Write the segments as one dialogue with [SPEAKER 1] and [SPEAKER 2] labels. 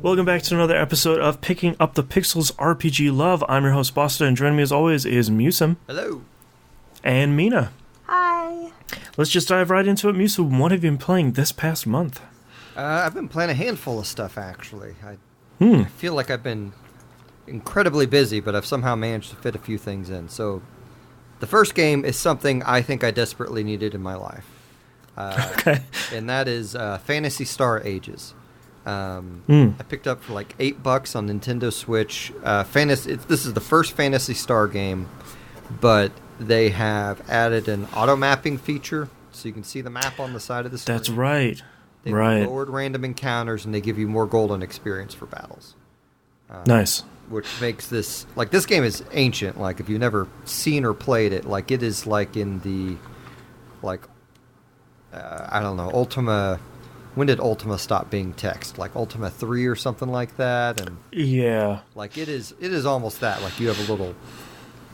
[SPEAKER 1] Welcome back to another episode of Picking Up the Pixels RPG Love. I'm your host, Boston, and joining me as always is Musum.
[SPEAKER 2] Hello.
[SPEAKER 1] And Mina.
[SPEAKER 3] Hi.
[SPEAKER 1] Let's just dive right into it. Musum, what have you been playing this past month?
[SPEAKER 2] I've been playing a handful of stuff, actually. I feel like I've been incredibly busy, but I've somehow managed to fit a few things in. So, the first game is something I think I desperately needed in my life.
[SPEAKER 1] Okay.
[SPEAKER 2] And that is Phantasy Star Ages. I picked up for like $8 on Nintendo Switch. This is the first Phantasy Star game, but they have added an auto mapping feature, so you can see the map on the side of the screen.
[SPEAKER 1] That's right.
[SPEAKER 2] They've lowered random encounters, and they give you more golden experience for battles.
[SPEAKER 1] Nice.
[SPEAKER 2] Which makes this this game is ancient. Like, if you've never seen or played it, like, it is like in the I don't know, Ultima. When did Ultima stop being text? Like Ultima 3 or something like that? And
[SPEAKER 1] yeah.
[SPEAKER 2] Like, it is almost that. Like, you have a little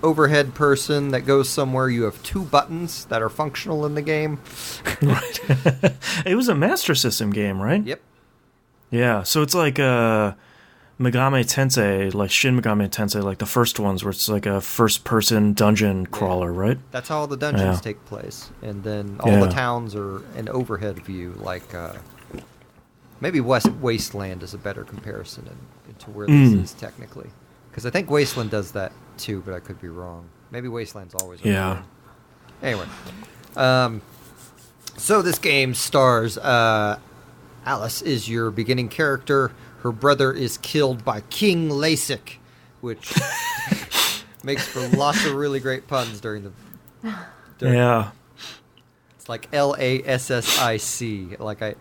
[SPEAKER 2] overhead person that goes somewhere. You have 2 buttons that are functional in the game.
[SPEAKER 1] Right. It was a Master System game, right?
[SPEAKER 2] Yep.
[SPEAKER 1] Yeah, so it's like Megami Tensei, like Shin Megami Tensei, like the first ones where it's like a first-person dungeon crawler, right?
[SPEAKER 2] That's how all the dungeons take place. And then all the towns are an overhead view, like maybe Wasteland is a better comparison to where this is technically. Because I think Wasteland does that too, but I could be wrong. Maybe Wasteland's always overhead. Anyway. So this game stars Alice is your beginning character. Her brother is killed by King Lasik, which makes for lots of really great puns during the... It's like Lassic. Like, I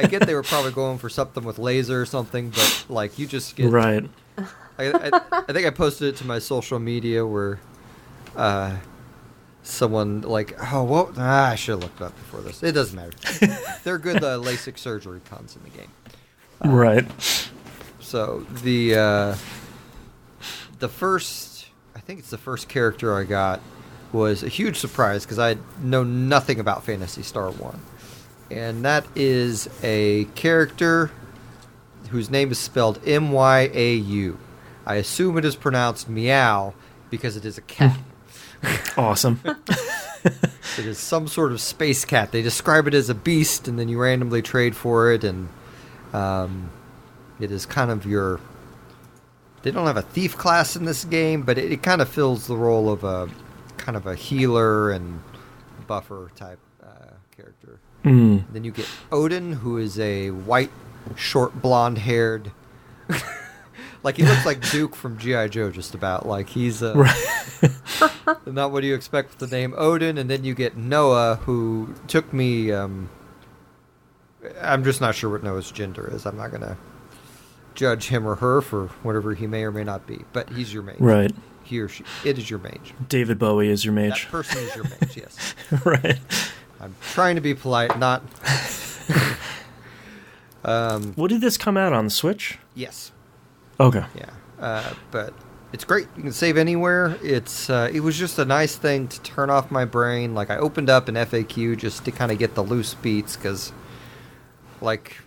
[SPEAKER 2] get they were probably going for something with laser or something, but, like, you just get...
[SPEAKER 1] Right.
[SPEAKER 2] I think I posted it to my social media where someone, like... Oh, what? I should have looked it up before this. It doesn't matter. They're good LASIK surgery puns in the game.
[SPEAKER 1] Right.
[SPEAKER 2] So the first, I think it's the first character I got, was a huge surprise because I know nothing about Phantasy Star 1. And that is a character whose name is spelled Myau. I assume it is pronounced meow because it is a cat.
[SPEAKER 1] Awesome.
[SPEAKER 2] It is some sort of space cat. They describe it as a beast, and then you randomly trade for it, and it is kind of your... They don't have a thief class in this game, but it kind of fills the role of a kind of a healer and buffer type character. Then you get Odin, who is a white, short, blonde-haired... like, he looks like Duke from G.I. Joe, just about. Like, he's not what you expect with the name Odin. And then you get Noah, who took me... I'm just not sure what Noah's gender is. I'm not going to judge him or her for whatever he may or may not be. But he's your mage.
[SPEAKER 1] Right.
[SPEAKER 2] He or she. It is your mage.
[SPEAKER 1] David Bowie is your mage.
[SPEAKER 2] That person is your mage, yes.
[SPEAKER 1] Right.
[SPEAKER 2] I'm trying to be polite, not...
[SPEAKER 1] What did this come out on the Switch?
[SPEAKER 2] Yes.
[SPEAKER 1] Okay.
[SPEAKER 2] Yeah. But it's great. You can save anywhere. It was just a nice thing to turn off my brain. Like, I opened up an FAQ just to kind of get the loose beats, because... Like,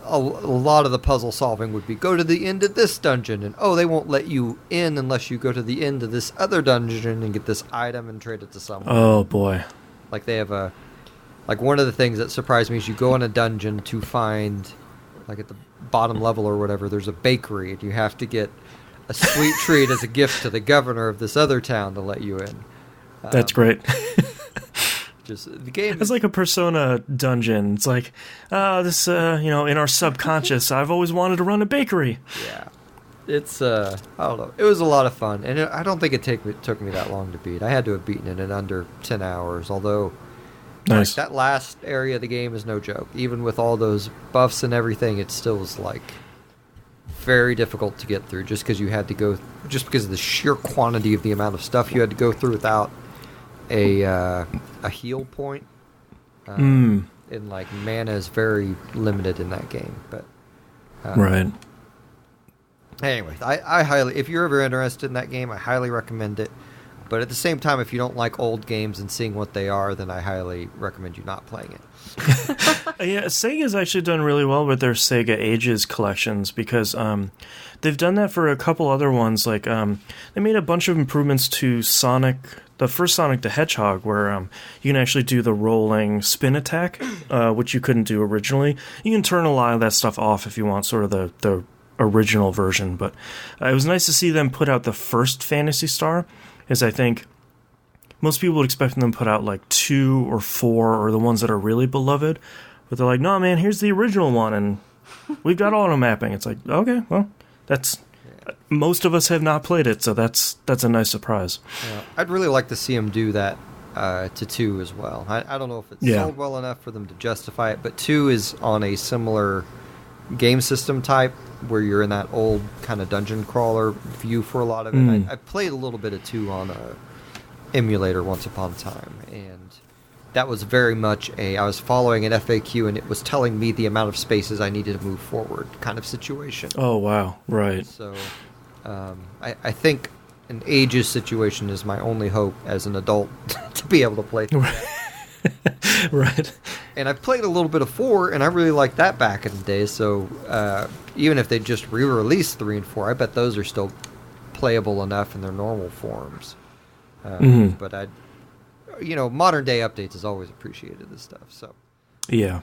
[SPEAKER 2] a lot of the puzzle solving would be, go to the end of this dungeon, and they won't let you in unless you go to the end of this other dungeon and get this item and trade it to someone.
[SPEAKER 1] Oh, boy.
[SPEAKER 2] Like, they have one of the things that surprised me is you go in a dungeon to find, like, at the bottom level or whatever, there's a bakery, and you have to get a sweet treat as a gift to the governor of this other town to let you in.
[SPEAKER 1] That's great.
[SPEAKER 2] Just the game.
[SPEAKER 1] It's like a Persona dungeon. It's like, this, in our subconscious, I've always wanted to run a bakery.
[SPEAKER 2] Yeah. It's, I don't know. It was a lot of fun. And I don't think it took me that long to beat. I had to have beaten it in under 10 hours, although
[SPEAKER 1] nice.
[SPEAKER 2] Like, that last area of the game is no joke. Even with all those buffs and everything, it still was, like, very difficult to get through just because of the sheer quantity of the amount of stuff you had to go through without a heal point. And, like, mana is very limited in that game. But
[SPEAKER 1] right.
[SPEAKER 2] Anyway, I highly, if you're ever interested in that game, I highly recommend it. But at the same time, if you don't like old games and seeing what they are, then I highly recommend you not playing it.
[SPEAKER 1] Yeah, Sega's actually done really well with their Sega Ages collections because they've done that for a couple other ones. Like they made a bunch of improvements to Sonic, the first Sonic the Hedgehog, where you can actually do the rolling spin attack, which you couldn't do originally. You can turn a lot of that stuff off if you want sort of the original version. But it was nice to see them put out the first Phantasy Star, as I think most people would expect them to put out like 2 or 4 or the ones that are really beloved. But they're like, no, man, here's the original one, and we've got auto mapping. It's like, okay, well, that's most of us have not played it, so that's a nice surprise.
[SPEAKER 2] Yeah, I'd really like to see them do that to 2 as well. I don't know if it's sold well enough for them to justify it, but 2 is on a similar game system type where you're in that old kind of dungeon crawler view for a lot of it. I played a little bit of 2 on a emulator once upon a time, and that was very much I was following an FAQ and it was telling me the amount of spaces I needed to move forward kind of situation.
[SPEAKER 1] Oh wow, right.
[SPEAKER 2] So I think an Ages situation is my only hope as an adult to be able to play through that.
[SPEAKER 1] Right.
[SPEAKER 2] And I've played a little bit of 4 and I really liked that back in the day, so even if they just re-released 3 and 4, I bet those are still playable enough in their normal forms. But modern day updates is always appreciated, this stuff. So
[SPEAKER 1] yeah.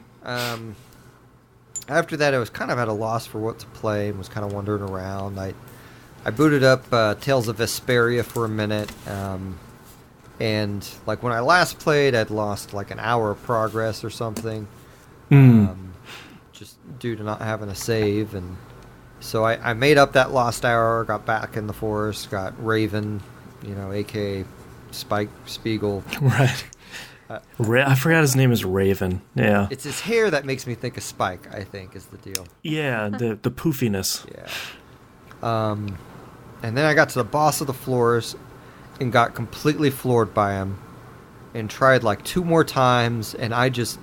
[SPEAKER 2] After that, I was kind of at a loss for what to play and was kind of wandering around. I booted up Tales of Vesperia for a minute, and like when I last played, I'd lost like an hour of progress or something, just due to not having a save. And so I made up that lost hour, got back in the forest, got Raven, a.k.a. Spike Spiegel.
[SPEAKER 1] Right. I forgot his name is Raven. Yeah.
[SPEAKER 2] It's his hair that makes me think of Spike, I think, is the deal.
[SPEAKER 1] Yeah, the poofiness.
[SPEAKER 2] Yeah. And then I got to the boss of the floors and got completely floored by him and tried like 2 more times, and I guess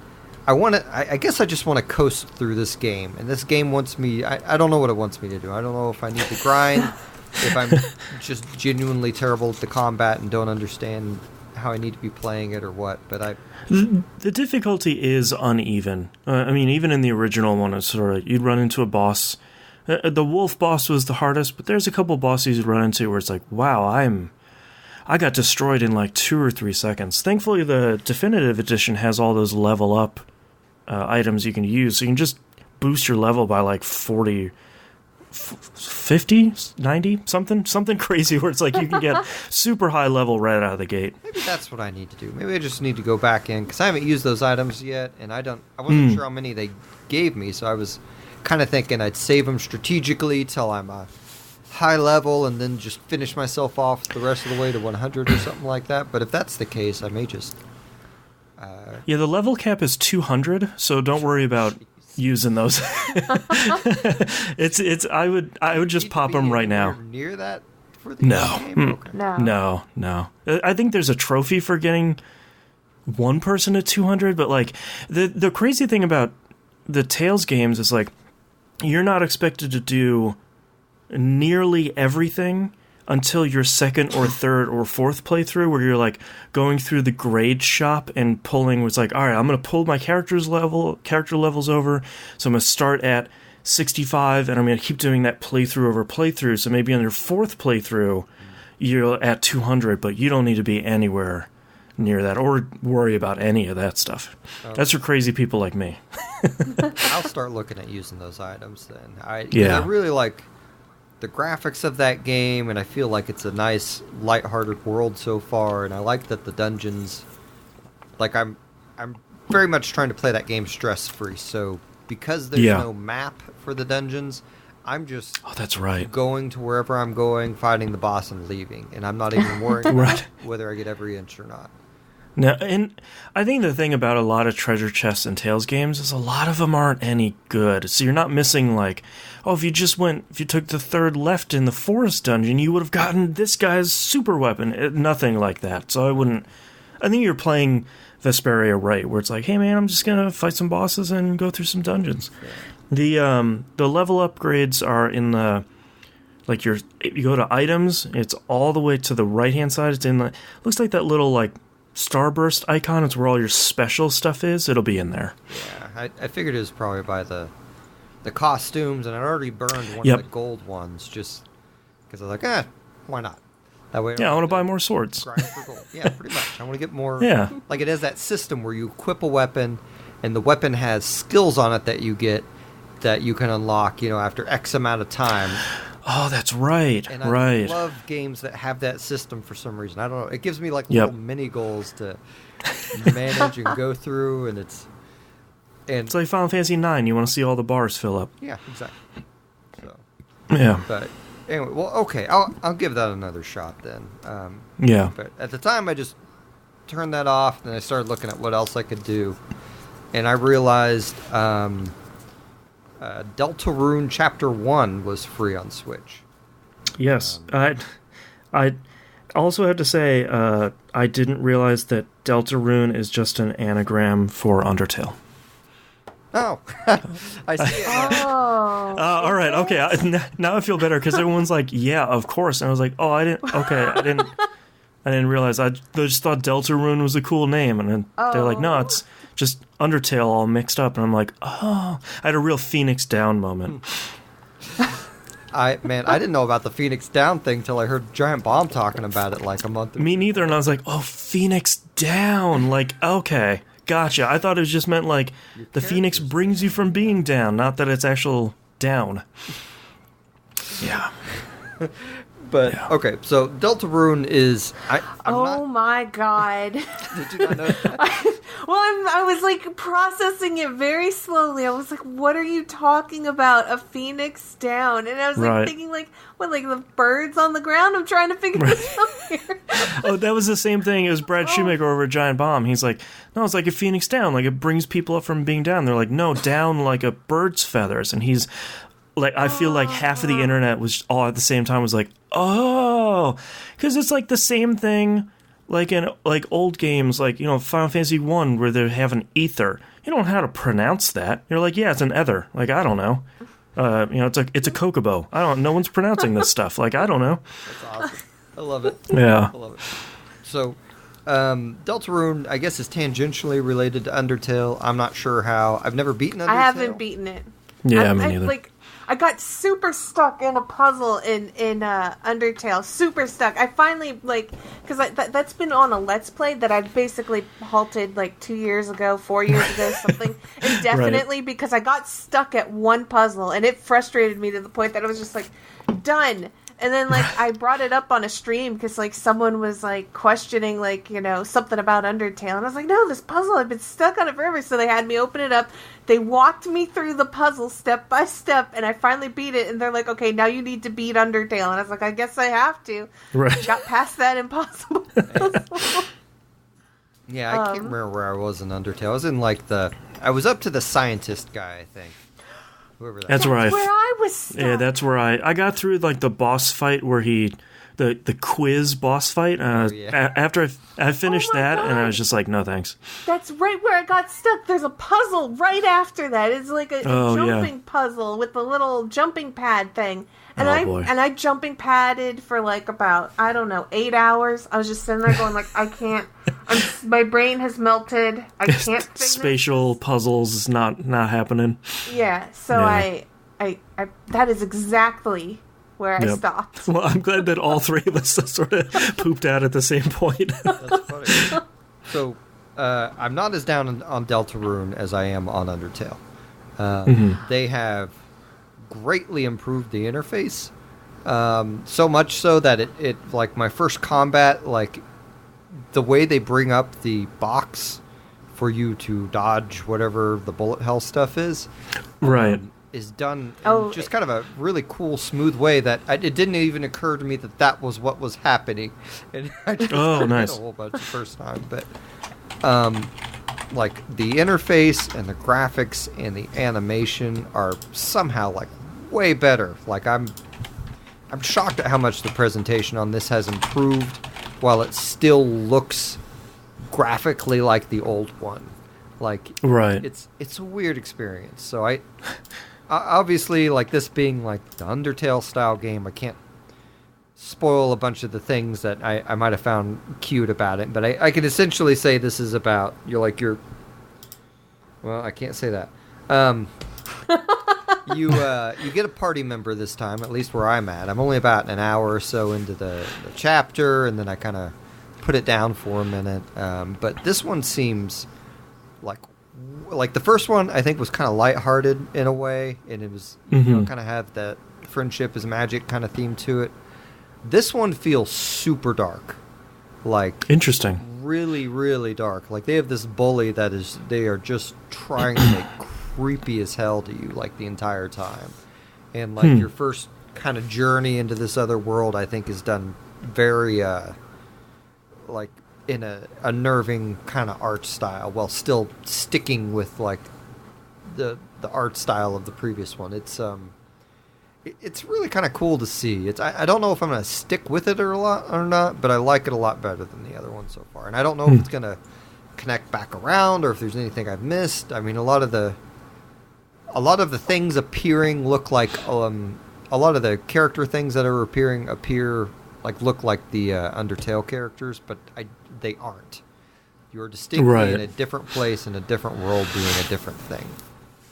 [SPEAKER 2] I just want to coast through this game. And this game wants me, I don't know what it wants me to do. I don't know if I need to grind, if I'm just genuinely terrible at the combat and don't understand how I need to be playing it or what. But
[SPEAKER 1] the difficulty is uneven. I mean, even in the original one, it's sort of, you'd run into a boss. The wolf boss was the hardest, but there's a couple bosses you'd run into where it's like, wow, I got destroyed in like 2 or 3 seconds. Thankfully, the definitive edition has all those level up items you can use, so you can just boost your level by like 40, 50, 90, something crazy where it's like you can get super high level right out of the gate.
[SPEAKER 2] Maybe that's what I need to do. Maybe I just need to go back in, because I haven't used those items yet, and I wasn't sure how many they gave me, so I was kind of thinking I'd save them strategically till I'm a high level and then just finish myself off the rest of the way to 100 or something like that. But if that's the case, I may just
[SPEAKER 1] yeah, the level cap is 200, so don't worry about using those. I would just pop them right now.
[SPEAKER 2] Near that for the game? Okay.
[SPEAKER 1] No. I think there's a trophy for getting one person to 200, but like the crazy thing about the Tales games is like you're not expected to do nearly everything until your second or third or fourth playthrough, where you're like going through the grade shop and pulling. It's like, all right, I'm going to pull my character levels over, so I'm going to start at 65, and I'm going to keep doing that playthrough over playthrough. So maybe on your 4th playthrough, you're at 200, but you don't need to be anywhere near that or worry about any of that stuff. That's for crazy people like me.
[SPEAKER 2] I'll start looking at using those items then. I really like the graphics of that game, and I feel like it's a nice, lighthearted world so far, and I like that the dungeons, like I'm very much trying to play that game stress-free, so because there's no map for the dungeons, I'm just
[SPEAKER 1] that's right.
[SPEAKER 2] going to wherever I'm going, fighting the boss, and leaving, and I'm not even worrying about whether I get every inch or not.
[SPEAKER 1] Now, and I think the thing about a lot of treasure chests and Tales games is a lot of them aren't any good. So you're not missing like, if you took the 3rd left in the forest dungeon, you would have gotten this guy's super weapon. Nothing like that. So I think you're playing Vesperia right, where it's like, hey man, I'm just gonna fight some bosses and go through some dungeons. Yeah. The level upgrades are in the like you go to items, it's all the way to the right hand side. It's in the looks like that little like starburst icon. It's where all your special stuff is. It'll be in there.
[SPEAKER 2] Yeah, I figured it was probably by the costumes, and I already burned one
[SPEAKER 1] Yep.
[SPEAKER 2] of the gold ones just because I was like, why not? That way,
[SPEAKER 1] Yeah, I want to buy more swords.
[SPEAKER 2] Grind for gold. Yeah, pretty much. I want to get more.
[SPEAKER 1] Yeah.
[SPEAKER 2] Like it has that system where you equip a weapon, and the weapon has skills on it that you get that you can unlock, after X amount of time.
[SPEAKER 1] Oh, that's right.
[SPEAKER 2] And
[SPEAKER 1] right.
[SPEAKER 2] I love games that have that system for some reason. I don't know. It gives me like
[SPEAKER 1] Yep.
[SPEAKER 2] little mini goals to manage and go through, and it's
[SPEAKER 1] like Final Fantasy IX. You want to see all the bars fill up.
[SPEAKER 2] yeah, exactly. So,
[SPEAKER 1] Yeah.
[SPEAKER 2] but anyway, well, okay, I'll give that another shot then.
[SPEAKER 1] Yeah.
[SPEAKER 2] But at the time, I just turned that off, and I started looking at what else I could do, and I realized Deltarune Chapter 1 was free on Switch.
[SPEAKER 1] Yes. I also have to say, I didn't realize that Deltarune is just an anagram for Undertale.
[SPEAKER 2] Oh, I see it.
[SPEAKER 3] Oh.
[SPEAKER 1] All right. Okay. Now I feel better because everyone's like, "Yeah, of course," and I was like, "Oh, I didn't." Okay, I didn't realize. I just thought Deltarune was a cool name, and then they're like, "No, it's just Undertale all mixed up," and I'm like, "Oh." I had a real Phoenix Down moment.
[SPEAKER 2] I didn't know about the Phoenix Down thing till I heard Giant Bomb talking about it like a month ago.
[SPEAKER 1] Me neither, and I was like, "Oh, Phoenix Down." Like, okay, gotcha. I thought it just meant like the Phoenix brings you from being down, not that it's actual down. Yeah.
[SPEAKER 2] But
[SPEAKER 1] Yeah.
[SPEAKER 2] okay, so Deltarune is.
[SPEAKER 3] My god.
[SPEAKER 2] Did you not know that?
[SPEAKER 3] Well, I was like processing it very slowly. I was like, "What are you talking about? A phoenix down?" And I was like
[SPEAKER 1] Right.
[SPEAKER 3] thinking, like, what, like the birds on the ground? I'm trying to figure this out here.
[SPEAKER 1] Oh, that was the same thing as Brad Shoemaker over at Giant Bomb. He's like, "No, it's like a Phoenix Down. Like it brings people up from being down." They're like, "No, down like a bird's feathers." And he's like, I feel like half of the internet was all at the same time was like, "Oh," because it's like the same thing. Like in like old games, like Final Fantasy 1, where they have an ether. You don't know how to pronounce that. You're like, yeah, it's an ether. Like I don't know. It's a kokobo. No one's pronouncing this stuff. Like I don't know.
[SPEAKER 2] That's awesome. I love it.
[SPEAKER 1] Yeah.
[SPEAKER 2] I love it. So, Deltarune, I guess, is tangentially related to Undertale. I'm not sure how. I've never beaten Undertale.
[SPEAKER 3] I haven't beaten it.
[SPEAKER 1] Yeah, me neither.
[SPEAKER 3] I got super stuck in a puzzle in Undertale. Super stuck. I finally, because that's been on a Let's Play that I basically halted 2 years ago, 4 years ago, something indefinitely, because I got stuck at one puzzle, and it frustrated me to the point that I was just done. And then, I brought it up on a stream because, someone was, questioning, something about Undertale. And I was like, no, this puzzle, I've been stuck on it forever. So they had me open it up. They walked me through the puzzle step by step. And I finally beat it. And they're like, okay, now you need to beat Undertale. And I was like, I guess I have to.
[SPEAKER 1] Right.
[SPEAKER 3] Got past that impossible.
[SPEAKER 2] Yeah, I can't remember where I was in Undertale. I was in, I was up to the scientist guy, I think. Whoever that
[SPEAKER 1] That's where
[SPEAKER 3] I was stuck.
[SPEAKER 1] Yeah, that's where I got through the boss fight where the quiz boss fight. After I finished that, and I was just like, no thanks.
[SPEAKER 3] That's right where I got stuck. There's a puzzle right after that. It's like a jumping puzzle with the little jumping pad thing. And I jumping padded for about, 8 hours. I was just sitting there going I can't. My brain has melted. I can't figure
[SPEAKER 1] Spatial puzzles is not happening.
[SPEAKER 3] Yeah, so
[SPEAKER 1] Yeah.
[SPEAKER 3] I that is exactly where I stopped.
[SPEAKER 1] Well, I'm glad that all three of us sort of pooped out at the same point.
[SPEAKER 2] That's funny. So, I'm not as down on Deltarune as I am on Undertale. They have greatly improved the interface. So much so that it my first combat, the way they bring up the box for you to dodge whatever the bullet hell stuff is.
[SPEAKER 1] Right.
[SPEAKER 2] Is done in just kind of a really cool, smooth way that it didn't even occur to me that was what was happening. And I just
[SPEAKER 1] nice.
[SPEAKER 2] a whole bunch the first time. But, the interface and the graphics and the animation are somehow, way better. I'm shocked at how much the presentation on this has improved while it still looks graphically like the old one.
[SPEAKER 1] Right.
[SPEAKER 2] It's a weird experience. So obviously, like this being like the Undertale style game, I can't spoil a bunch of the things that I might have found cute about it, but I can essentially say this is about well, I can't say that. You get a party member this time, at least where I'm at. I'm only about an hour or so into the chapter, and then I kind of put it down for a minute. But this one seems like the first one I think was kind of lighthearted in a way, and it was kind of have that friendship is magic kind of theme to it. This one feels super dark, like
[SPEAKER 1] interesting,
[SPEAKER 2] really, really dark. Like they have this bully they are just trying to make creepy as hell to you like the entire time, and like your first kind of journey into this other world I think is done very like in a unnerving kind of art style while still sticking with like the art style of the previous one. It's really kind of cool to see. I don't know if I'm going to stick with it or not, but I like it a lot better than the other one so far. And I don't know if it's going to connect back around or if there's anything I've missed. I mean, a lot of the things appearing look like a lot of the character things that are appear like look like the Undertale characters, but they aren't. You're distinctly in a different place in a different world doing a different thing.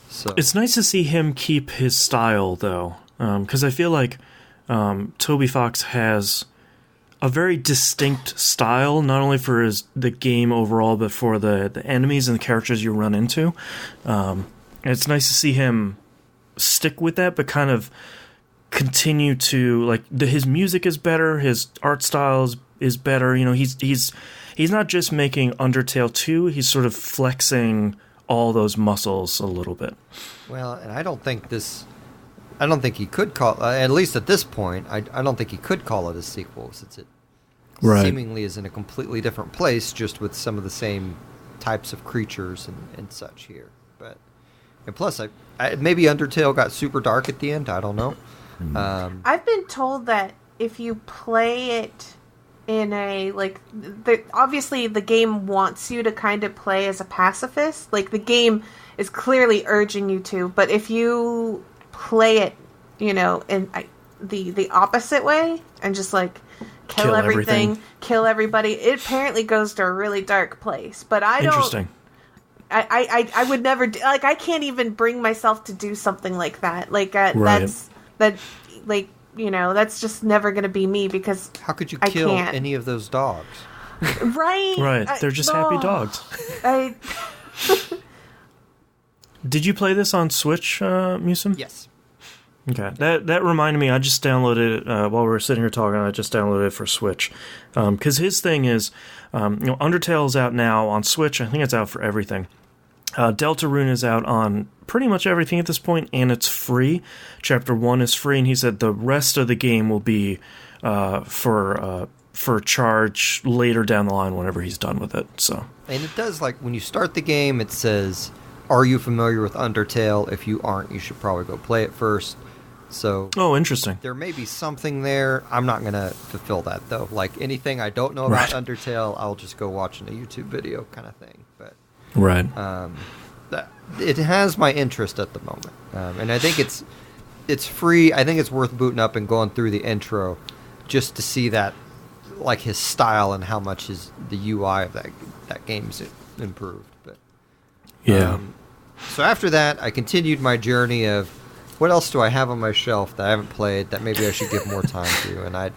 [SPEAKER 2] So
[SPEAKER 1] it's nice to see him keep his style though. Because I feel like Toby Fox has a very distinct style, not only for the game overall, but for the enemies and the characters you run into. And it's nice to see him stick with that, but kind of continue to like his music is better, his art style is better. You know, he's not just making Undertale 2; he's sort of flexing all those muscles a little bit.
[SPEAKER 2] Well, and I don't think he could call, at least at this point, I don't think he could call it a sequel, since it seemingly is in a completely different place, just with some of the same types of creatures and such here. And plus, maybe Undertale got super dark at the end, I don't know.
[SPEAKER 3] I've been told that if you play it in a, obviously the game wants you to kind of play as a pacifist, like the game is clearly urging you to, but if you play it, you know, in the opposite way and just like kill everything, kill everybody, it apparently goes to a really dark place. But I don't.
[SPEAKER 1] Interesting.
[SPEAKER 3] I would never do, like I can't even bring myself to do something like that. Like that's you know, that's just never going to be me because
[SPEAKER 2] how could you kill any of those dogs?
[SPEAKER 3] Right.
[SPEAKER 1] They're just happy dogs. Did you play this on Switch, Musum?
[SPEAKER 2] Yes.
[SPEAKER 1] Okay, that reminded me. I just downloaded it while we were sitting here talking. I just downloaded it for Switch because his thing is, Undertale is out now on Switch. I think it's out for everything. Delatrune is out on pretty much everything at this point, and it's free. Chapter 1 is free, and he said the rest of the game will be for charge later down the line whenever he's done with it. So,
[SPEAKER 2] and it does, like when you start the game, it says, "Are you familiar with Undertale? If you aren't, you should probably go play it first." So,
[SPEAKER 1] interesting.
[SPEAKER 2] There may be something there. I'm not going to fulfill that, though. Like anything I don't know about Undertale, I'll just go watch a YouTube video kind of thing. But it has my interest at the moment. And I think it's free. I think it's worth booting up and going through the intro just to see that, like his style and how much the UI of that game's improved. But so after that, I continued my journey of what else do I have on my shelf that I haven't played that maybe I should give more time to, and I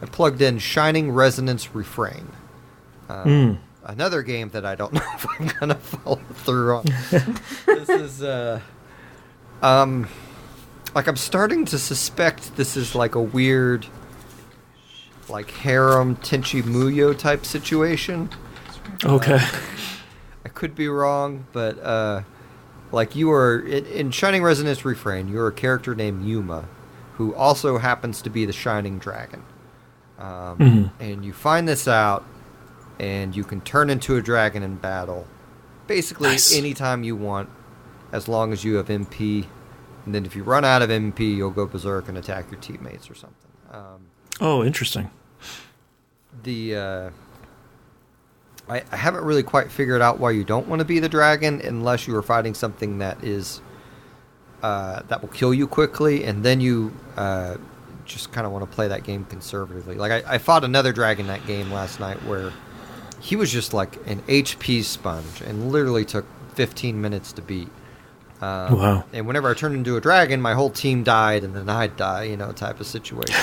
[SPEAKER 2] plugged in Shining Resonance Refrain. Another game that I don't know if I'm gonna follow through on. This is like I'm starting to suspect this is like a weird, like harem Tenchi Muyo type situation.
[SPEAKER 1] Okay.
[SPEAKER 2] I could be wrong, but like you are in Shining Resonance Refrain, you're a character named Yuma, who also happens to be the Shining Dragon. And you find this out, and you can turn into a dragon in battle, basically anytime you want, as long as you have MP. And then if you run out of MP, you'll go berserk and attack your teammates or something.
[SPEAKER 1] Interesting.
[SPEAKER 2] I haven't really quite figured out why you don't want to be the dragon unless you are fighting something that is that will kill you quickly, and then you just kind of want to play that game conservatively. Like I fought another dragon that game last night where he was just like an HP sponge and literally took 15 minutes to beat.
[SPEAKER 1] Wow.
[SPEAKER 2] And whenever I turned into a dragon, my whole team died, and then I'd die, type of situation.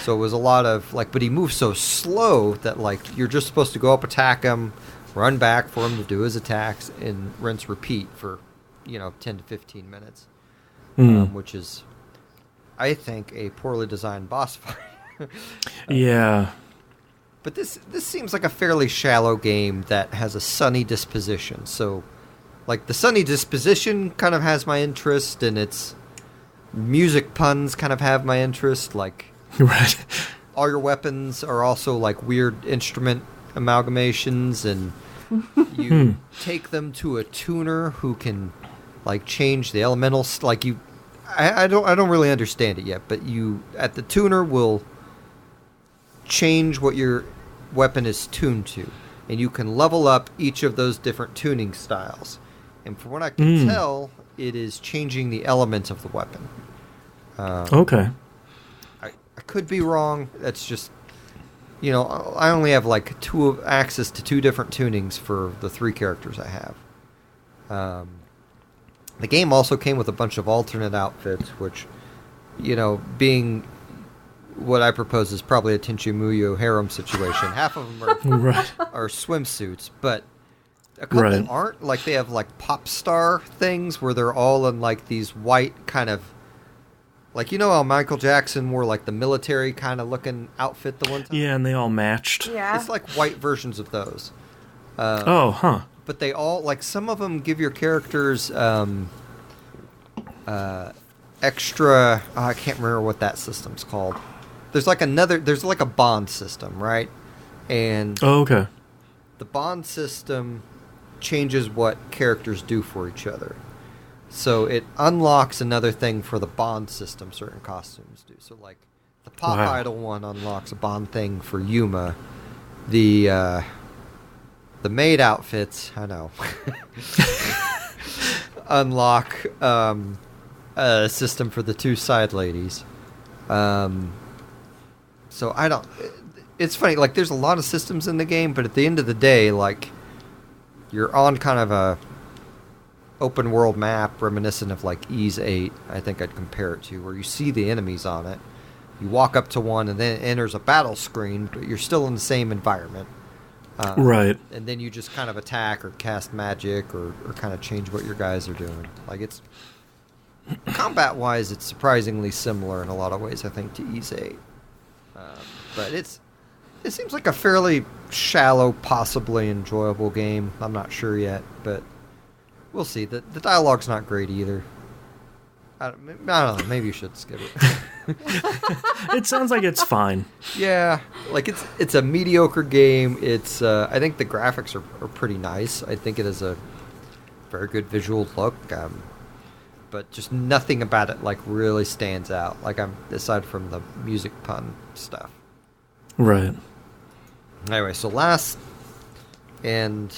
[SPEAKER 2] So it was a lot of, like, but he moves so slow that, like, you're just supposed to go up, attack him, run back for him to do his attacks, and rinse, repeat for, 10 to 15 minutes. Which is, I think, a poorly designed boss fight.
[SPEAKER 1] Yeah.
[SPEAKER 2] But this seems like a fairly shallow game that has a sunny disposition, so... Like, the sunny disposition kind of has my interest, and its music puns kind of have my interest. Like,
[SPEAKER 1] right.
[SPEAKER 2] All your weapons are also, like, weird instrument amalgamations, and you take them to a tuner who can, like, change the elementals. Like, I don't really understand it yet, but you, at the tuner, will change what your weapon is tuned to, and you can level up each of those different tuning styles. And from what I can tell, it is changing the element of the weapon.
[SPEAKER 1] Okay.
[SPEAKER 2] I could be wrong. That's just, I only have like access to 2 different tunings for the 3 characters I have. The game also came with a bunch of alternate outfits, which, being what I propose is probably a Tenchi Muyo harem situation. Half of them are swimsuits, but... A couple aren't. Like, they have, like, pop star things where they're all in, like, these white kind of... Like, how Michael Jackson wore, like, the military kind of looking outfit the one time?
[SPEAKER 1] Yeah, and they all matched.
[SPEAKER 3] Yeah.
[SPEAKER 2] It's like white versions of those.
[SPEAKER 1] But
[SPEAKER 2] they all... Like, some of them give your characters extra... I can't remember what that system's called. There's, like, There's, like, a bond system, right? And...
[SPEAKER 1] Oh, okay.
[SPEAKER 2] The bond system... changes what characters do for each other. So it unlocks another thing for the bond system certain costumes do. So like the Pop Idol one unlocks a bond thing for Yuma. The maid outfits, I know. unlock a system for the 2 side ladies. So I don't it's funny, like there's a lot of systems in the game, but at the end of the day, like you're on kind of a open world map reminiscent of like Ys 8, I think I'd compare it to, where you see the enemies on it. You walk up to one and then it enters a battle screen, but you're still in the same environment.
[SPEAKER 1] Right.
[SPEAKER 2] And then you just kind of attack or cast magic or kind of change what your guys are doing. Like it's... Combat-wise, it's surprisingly similar in a lot of ways, I think, to Ys 8. But it seems like a fairly shallow, possibly enjoyable game. I'm not sure yet, but we'll see. The dialogue's not great either. I don't know. Maybe you should skip it.
[SPEAKER 1] It sounds like it's fine.
[SPEAKER 2] Yeah, like it's a mediocre game. It's I think the graphics are pretty nice. I think it has a very good visual look. But just nothing about it like really stands out. Like aside from the music pun stuff.
[SPEAKER 1] Right.
[SPEAKER 2] Anyway, so last and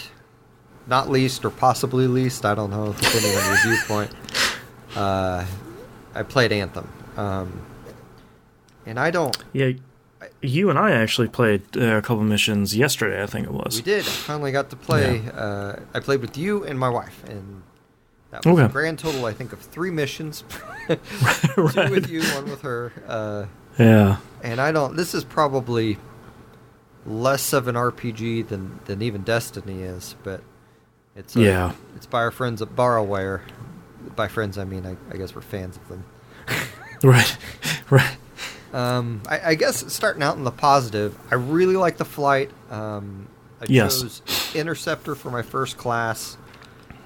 [SPEAKER 2] not least, or possibly least, I don't know, depending on your viewpoint, I played Anthem. And I don't...
[SPEAKER 1] Yeah, you and I actually played a couple missions yesterday, I think it was.
[SPEAKER 2] We did. I finally got to play. Yeah. I played with you and my wife, and that was a grand total, I think, of 3 missions.
[SPEAKER 1] Right.
[SPEAKER 2] 2 with you, 1 with her.
[SPEAKER 1] Yeah.
[SPEAKER 2] And I don't... This is probably less of an RPG than even Destiny is, but it's it's by our friends at Borrowware. By friends, I mean I guess we're fans of them.
[SPEAKER 1] Right.
[SPEAKER 2] I guess starting out in the positive, I really like the flight. I chose Interceptor for my first class.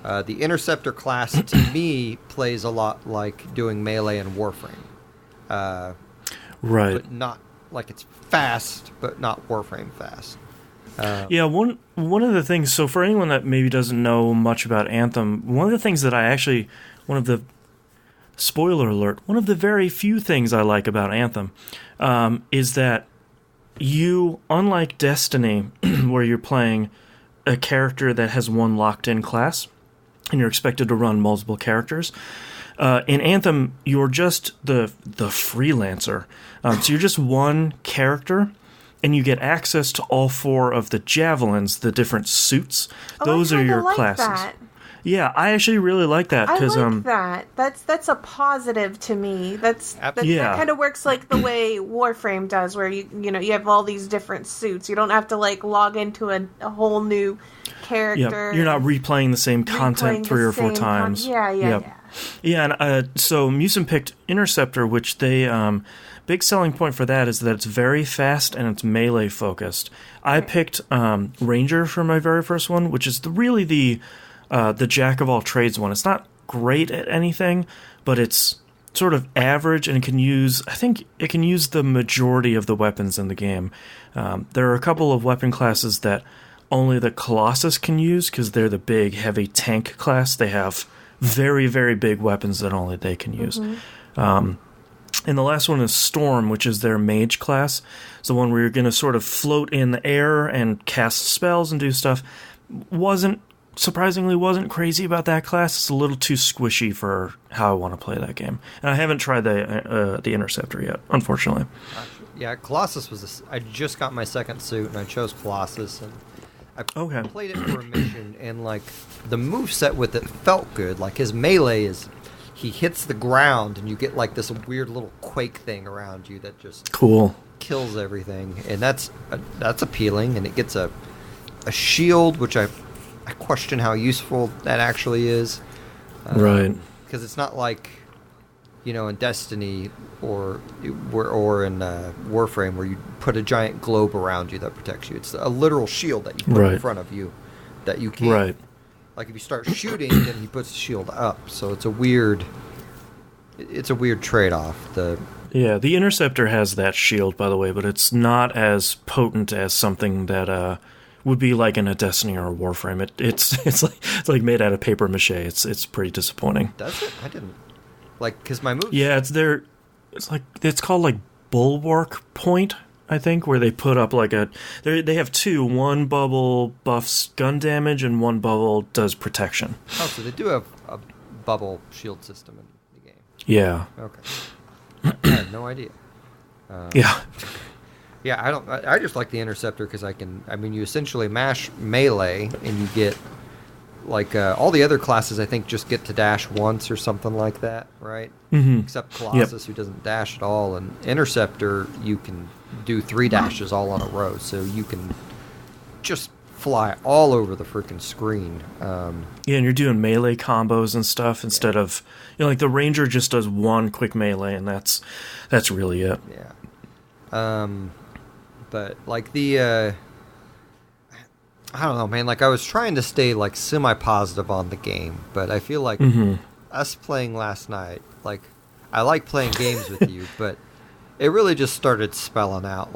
[SPEAKER 2] The Interceptor class, to me, plays a lot like doing melee and Warframe.
[SPEAKER 1] Right.
[SPEAKER 2] But not, like it's fast, but not Warframe fast.
[SPEAKER 1] Yeah, one of the things, so for anyone that maybe doesn't know much about Anthem, one of the things that spoiler alert, one of the very few things I like about Anthem is that you, unlike Destiny, where you're playing a character that has one locked-in class, and you're expected to run multiple characters, In Anthem, you're just the freelancer. So you're just one character, and you get access to all 4 of the javelins, the different suits. Those are your classes. That. Yeah, I actually really like that.
[SPEAKER 3] I like that. That's a positive to me. That kind of works like the way Warframe does, where you have all these different suits. You don't have to like log into a whole new character.
[SPEAKER 1] You're not replaying the same content 3 or 4 times.
[SPEAKER 3] Yeah.
[SPEAKER 1] And so Musin picked Interceptor, which they big selling point for that is that it's very fast and it's melee focused. I picked Ranger for my very first one, which is really the jack of all trades one. It's not great at anything, but it's sort of average and I think it can use the majority of the weapons in the game. There are a couple of weapon classes that only the Colossus can use because they're the big, heavy tank class. They have very, very big weapons that only they can use. And the last one is Storm, which is their mage class. It's the one where you're going to sort of float in the air and cast spells and do stuff. Surprisingly wasn't crazy about that class. It's a little too squishy for how I want to play that game. And I haven't tried the Interceptor yet, unfortunately.
[SPEAKER 2] Yeah, Colossus I just got my second suit, and I chose Colossus, and I played it for a mission, and like the moveset with it felt good. Like his melee is, he hits the ground, and you get like this weird little quake thing around you that just kills everything, and that's appealing. And it gets a shield, which I question how useful that actually is.
[SPEAKER 1] Right.
[SPEAKER 2] Because it's not like, in Destiny or in Warframe where you put a giant globe around you that protects you. It's a literal shield that you put in front of you that you can't. Right. Like if you start shooting, then he puts the shield up. So it's a weird trade-off. The
[SPEAKER 1] Interceptor has that shield, by the way, but it's not as potent as something that would be like in a Destiny or a Warframe. It's like made out of paper mache. It's pretty disappointing.
[SPEAKER 2] Does it? I didn't because my moves.
[SPEAKER 1] Yeah, it's called like Bulwark Point, I think, where they put up they have 2. One bubble buffs gun damage and one bubble does protection.
[SPEAKER 2] Oh, so they do have a bubble shield system in the game.
[SPEAKER 1] Yeah.
[SPEAKER 2] Okay. I had no idea.
[SPEAKER 1] Yeah.
[SPEAKER 2] Yeah, I just like the Interceptor because you essentially mash melee and you get, all the other classes I think just get to dash once or something like that, right?
[SPEAKER 1] Mm-hmm.
[SPEAKER 2] Except Colossus, who doesn't dash at all, and Interceptor, you can do 3 dashes all in a row, so you can just fly all over the freaking screen.
[SPEAKER 1] And you're doing melee combos and stuff instead of, the Ranger just does one quick melee, and that's really it.
[SPEAKER 2] Yeah. But I don't know, man. I was trying to stay semi-positive on the game, but I feel like us playing last night, I like playing games with you, but it really just started spelling out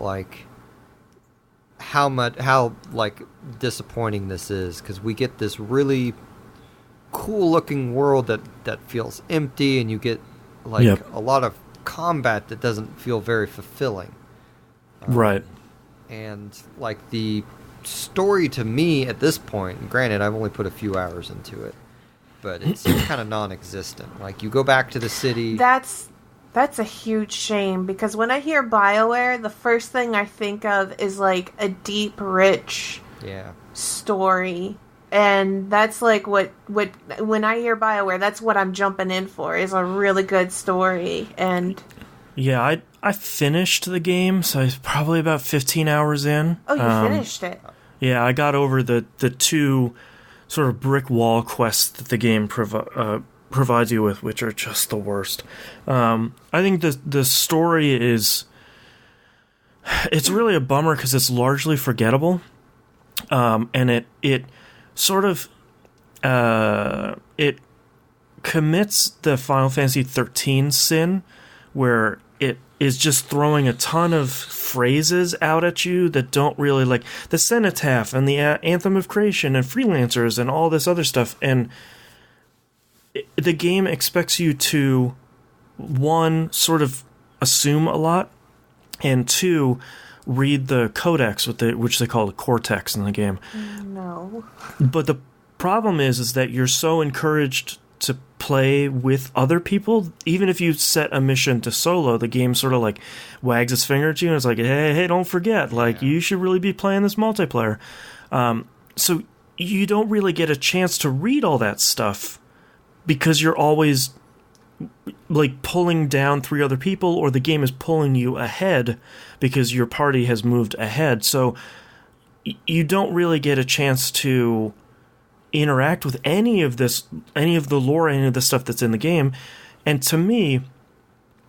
[SPEAKER 2] how disappointing this is, because we get this really cool looking world that feels empty, and you get a lot of combat that doesn't feel very fulfilling.
[SPEAKER 1] Right.
[SPEAKER 2] And the story to me at this point, and granted I've only put a few hours into it, but it seems kind of non-existent. You go back to the city.
[SPEAKER 3] That's a huge shame, because when I hear BioWare, the first thing I think of is a deep, rich story. And that's what when I hear BioWare, that's what I'm jumping in for, is a really good story. And
[SPEAKER 1] yeah, I finished the game, so I was probably about 15 hours in.
[SPEAKER 3] Oh, you finished it?
[SPEAKER 1] Yeah, I got over the 2 sort of brick wall quests that the game provides you with, which are just the worst. I think the story it's really a bummer because it's largely forgettable, and it sort of it commits the Final Fantasy XIII sin, where it is just throwing a ton of phrases out at you that don't really, the Cenotaph and the Anthem of Creation and Freelancers and all this other stuff, and the game expects you to, 1, sort of assume a lot, and 2, read the codex, which they call the cortex in the game.
[SPEAKER 3] No.
[SPEAKER 1] But the problem is that you're so encouraged to play with other people. Even if you set a mission to solo, the game sort of like wags its finger at you and it's like, hey, don't forget, like you should really be playing this multiplayer. So you don't really get a chance to read all that stuff because you're always like pulling down 3 other people, or the game is pulling you ahead because your party has moved ahead. So you don't really get a chance to interact with any of the lore, any of the stuff that's in the game. And to me,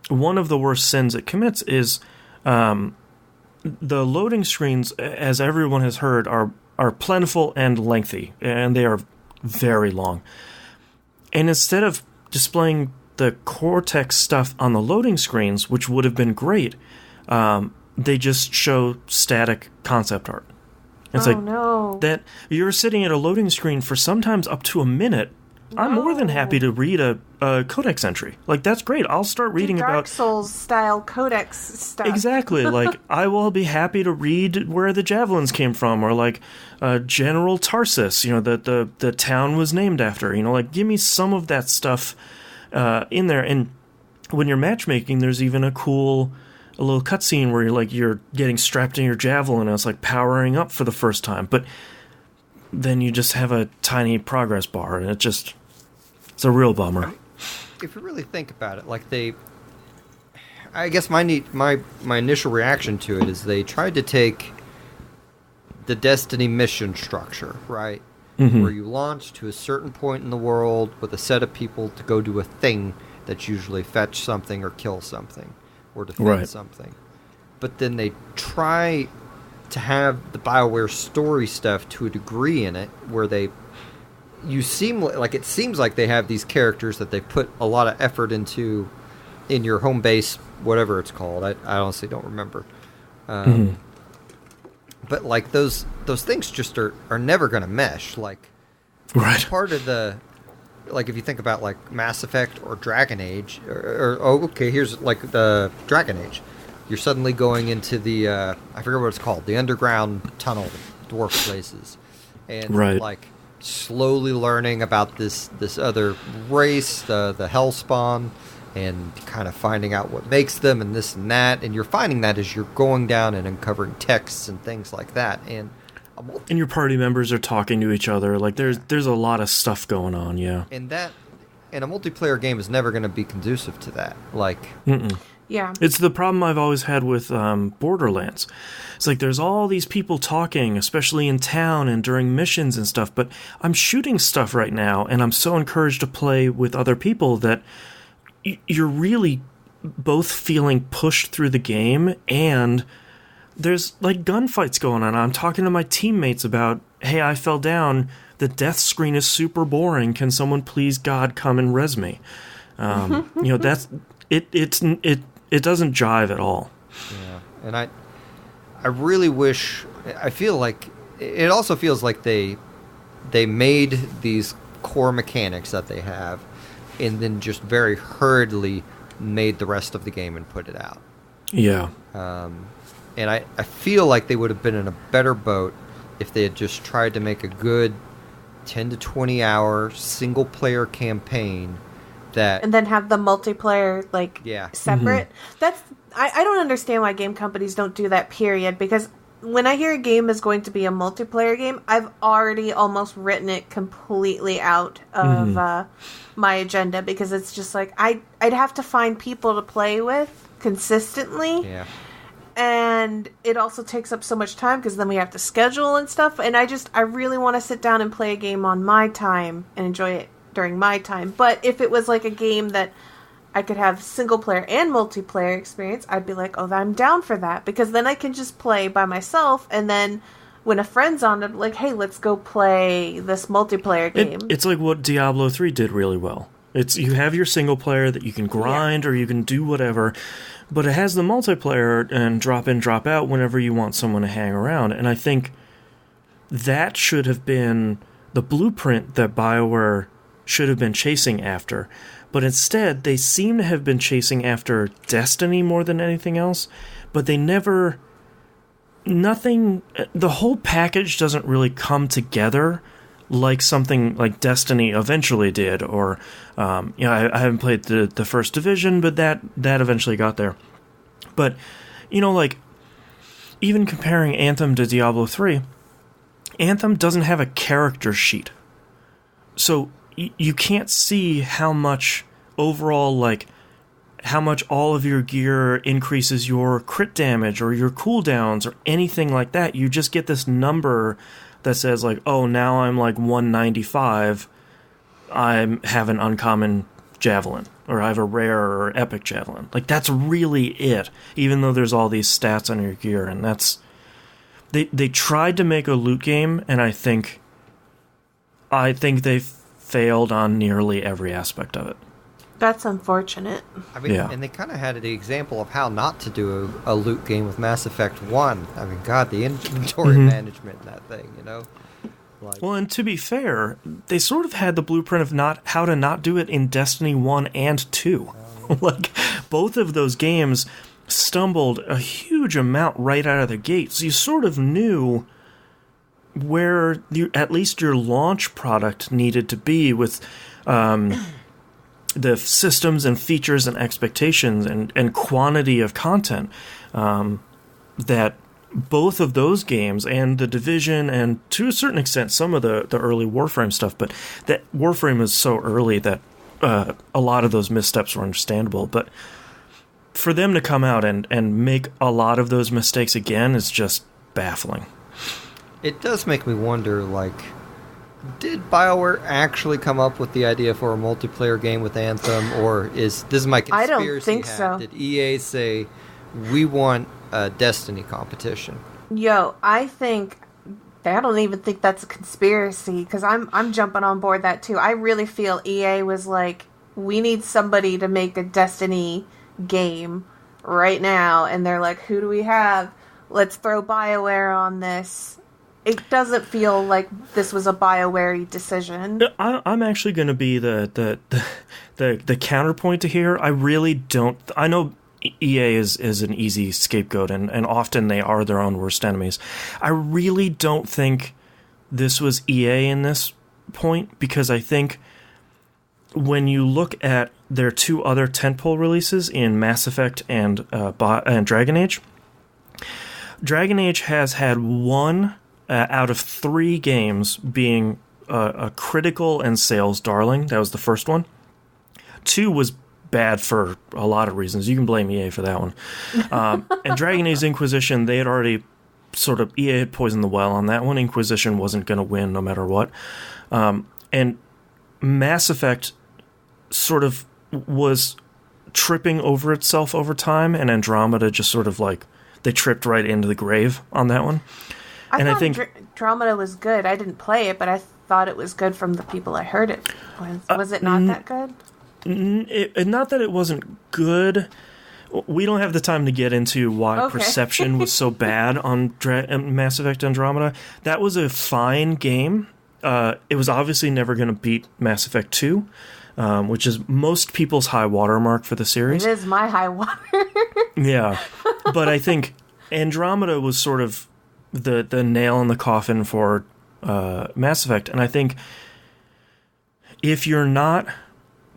[SPEAKER 1] one of the worst sins it commits is the loading screens, as everyone has heard, are plentiful and lengthy, and they are very long. And instead of displaying the Cortex stuff on the loading screens, which would have been great, they just show static concept art. It's that you're sitting at a loading screen for sometimes up to a minute. No. I'm more than happy to read a codex entry. Like, that's great. I'll start reading about
[SPEAKER 3] Dark Souls style codex stuff.
[SPEAKER 1] Exactly. Like, I will be happy to read where the javelins came from, or like General Tarsus, the town was named after. Like, give me some of that stuff in there. And when you're matchmaking, there's even a little cutscene where you're getting strapped in your javelin and it's like powering up for the first time. But then you just have a tiny progress bar, and it's a real bummer.
[SPEAKER 2] If you really think about it, I guess my initial reaction to it is they tried to take the Destiny mission structure, right? Mm-hmm. Where you launch to a certain point in the world with a set of people to go do a thing that's usually fetch something or kill something or defend something. But then they try to have the BioWare story stuff to a degree in it, where it seems like they have these characters that they put a lot of effort into in your home base, whatever it's called. I honestly don't remember. But like those things just are never going to mesh. Like, part of the, like, if you think about like Mass Effect or Dragon Age, here's like the Dragon Age. You're suddenly going into the I forget what it's called, the underground tunnel, dwarf places, and like slowly learning about this other race, the Hellspawn, and kind of finding out what makes them and this and that. And you're finding that as you're going down and uncovering texts and things like that. And
[SPEAKER 1] your party members are talking to each other. Like, there's a lot of stuff going on, yeah.
[SPEAKER 2] And a multiplayer game is never going to be conducive to that. Like,
[SPEAKER 3] yeah,
[SPEAKER 1] it's the problem I've always had with Borderlands. It's like there's all these people talking, especially in town and during missions and stuff, but I'm shooting stuff right now, and I'm so encouraged to play with other people that you're really both feeling pushed through the game, and there's like gunfights going on. I'm talking to my teammates about, hey, I fell down. The death screen is super boring. Can someone please, God, come and res me? That's it doesn't jive at all.
[SPEAKER 2] Yeah, and I really wish. I feel like it also feels like they made these core mechanics that they have, and then just very hurriedly made the rest of the game and put it out.
[SPEAKER 1] Yeah.
[SPEAKER 2] And I feel like they would have been in a better boat if they had just tried to make a good 10 to 20 hour single player campaign
[SPEAKER 3] and then have the multiplayer separate. I don't understand why game companies don't do that, period, because when I hear a game is going to be a multiplayer game, I've already almost written it completely out of my agenda, because it's just like I'd have to find people to play with consistently.
[SPEAKER 2] Yeah.
[SPEAKER 3] And it also takes up so much time because then we have to schedule and stuff. And I really want to sit down and play a game on my time and enjoy it during my time. But if it was like a game that I could have single player and multiplayer experience, I'd be like, oh, I'm down for that, because then I can just play by myself, and then when a friend's on, I'm like, hey, let's go play this multiplayer game.
[SPEAKER 1] It's like what Diablo 3 did really well. You have your single player that you can grind or you can do whatever, but it has the multiplayer and drop in, drop out whenever you want someone to hang around. And I think that should have been the blueprint that BioWare should have been chasing after. But instead, they seem to have been chasing after Destiny more than anything else, but they never... the whole package doesn't really come together like something like Destiny eventually did, or I haven't played the First Division, but that eventually got there. But like even comparing Anthem to Diablo 3, Anthem doesn't have a character sheet, so you can't see how much overall, like how much all of your gear increases your crit damage or your cooldowns or anything like that. You just get this number that says like, oh, now I'm like 195, I have an uncommon javelin, or I have a rare or epic javelin. Like, that's really it, even though there's all these stats on your gear. And that's... They tried to make a loot game, and I think they failed on nearly every aspect of it.
[SPEAKER 3] That's unfortunate.
[SPEAKER 2] I mean, and they kind of had the example of how not to do a loot game with Mass Effect 1. I mean, God, the inventory management in that thing, Like,
[SPEAKER 1] well, and to be fair, they sort of had the blueprint of how to not do it in Destiny 1 and 2. Like, both of those games stumbled a huge amount right out of the gate. So you sort of knew where at least your launch product needed to be with... the systems and features and expectations and quantity of content that both of those games and the Division and to a certain extent some of the early Warframe stuff, but that Warframe is so early that a lot of those missteps were understandable. But for them to come out and make a lot of those mistakes again is just baffling.
[SPEAKER 2] It does make me wonder, like, did BioWare actually come up with the idea for a multiplayer game with Anthem, or this is my conspiracy
[SPEAKER 3] I don't think
[SPEAKER 2] hat.
[SPEAKER 3] so.
[SPEAKER 2] Did EA say, we want a Destiny competition?
[SPEAKER 3] Yo, I don't even think that's a conspiracy, because I'm jumping on board that too. I really feel EA was like, we need somebody to make a Destiny game right now, and they're like, who do we have? Let's throw BioWare on this. It doesn't feel like this was a BioWare decision.
[SPEAKER 1] I'm actually going to be the counterpoint to here. I really don't... I know EA is an easy scapegoat, and often they are their own worst enemies. I really don't think this was EA in this point, because I think when you look at their two other tentpole releases in Mass Effect and Dragon Age, Dragon Age has had one... out of 3 games being a critical and sales darling. That was the first one. 2 was bad for a lot of reasons. You can blame EA for that one. And Dragon Age Inquisition, they had already EA had poisoned the well on that one. Inquisition wasn't going to win no matter what. And Mass Effect sort of was tripping over itself over time, and Andromeda just sort of like, they tripped right into the grave on that one.
[SPEAKER 3] I think Andromeda was good. I didn't play it, but I thought it was good from the people I heard it was. Was it not that good?
[SPEAKER 1] Not that it wasn't good. We don't have the time to get into why perception was so bad on Mass Effect Andromeda. That was a fine game. It was obviously never going to beat Mass Effect 2, which is most people's high watermark for the series.
[SPEAKER 3] It is my high water.
[SPEAKER 1] Yeah. But I think Andromeda was sort of the nail in the coffin for Mass Effect. And I think if you're not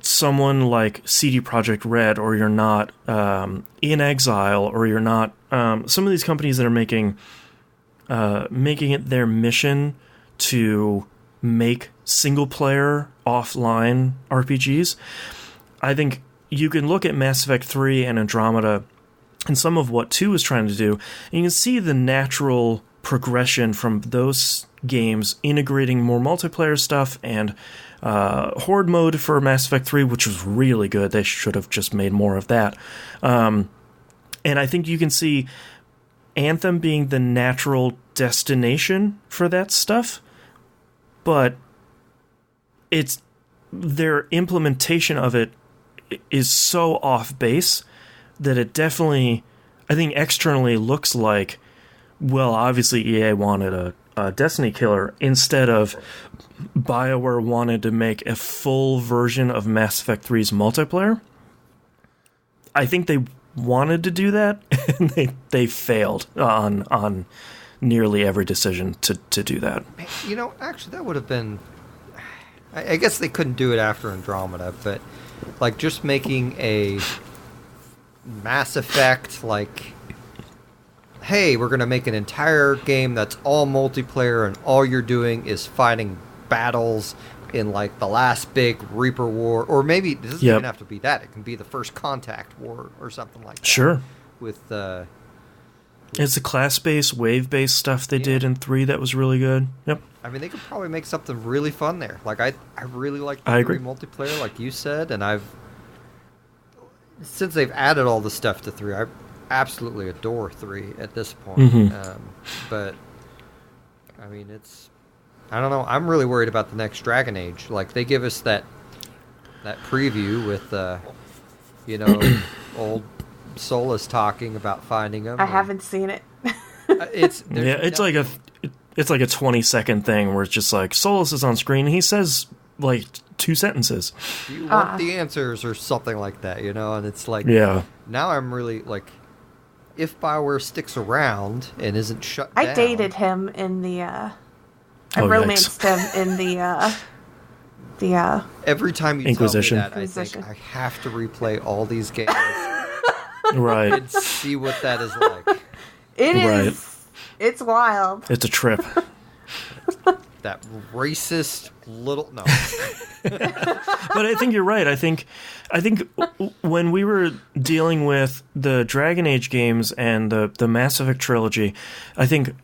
[SPEAKER 1] someone like CD Projekt Red, or you're not In Exile, or you're not some of these companies that are making it their mission to make single-player offline RPGs, I think you can look at Mass Effect 3 and Andromeda and some of what 2 is trying to do, and you can see the natural progression from those games integrating more multiplayer stuff and Horde mode for Mass Effect 3, which was really good. They should have just made more of that. And I think you can see Anthem being the natural destination for that stuff, but their implementation of it is so off base that it definitely, I think, externally looks like, well, obviously EA wanted a Destiny killer instead of BioWare wanted to make a full version of Mass Effect 3's multiplayer. I think they wanted to do that, and they failed on nearly every decision to do that.
[SPEAKER 2] You know, actually, that would have been... I guess they couldn't do it after Andromeda, but like just making a Mass Effect, like, hey, we're going to make an entire game that's all multiplayer and all you're doing is fighting battles in like the last big Reaper War, or maybe it doesn't even have to be that. It can be the First Contact War or something like that.
[SPEAKER 1] Sure.
[SPEAKER 2] With
[SPEAKER 1] it's the class-based, wave-based stuff they did in 3 that was really good. Yep.
[SPEAKER 2] I mean, they could probably make something really fun there. Like, I really like the 3 multiplayer, like you said, and since they've added all the stuff to 3, I absolutely adore 3 at this point.
[SPEAKER 1] Mm-hmm.
[SPEAKER 2] But, I mean, I don't know. I'm really worried about the next Dragon Age. Like, they give us that preview with, old Solus talking about finding them.
[SPEAKER 3] I haven't seen it.
[SPEAKER 1] It's like a 20-second thing where it's just like Solus is on screen and he says like 2 sentences.
[SPEAKER 2] Do you want the answers or something like that, and it's like, now I'm really like, if BioWare sticks around and isn't shut down.
[SPEAKER 3] I dated him in the I romanced him in the
[SPEAKER 2] every time you
[SPEAKER 1] Inquisition.
[SPEAKER 2] tell me that, I think I have to replay all these games.
[SPEAKER 1] Right.
[SPEAKER 2] And see what that is like.
[SPEAKER 3] It is. It's wild.
[SPEAKER 1] It's a trip.
[SPEAKER 2] That racist little... No.
[SPEAKER 1] But I think you're right. I think when we were dealing with the Dragon Age games and the Mass Effect trilogy, I think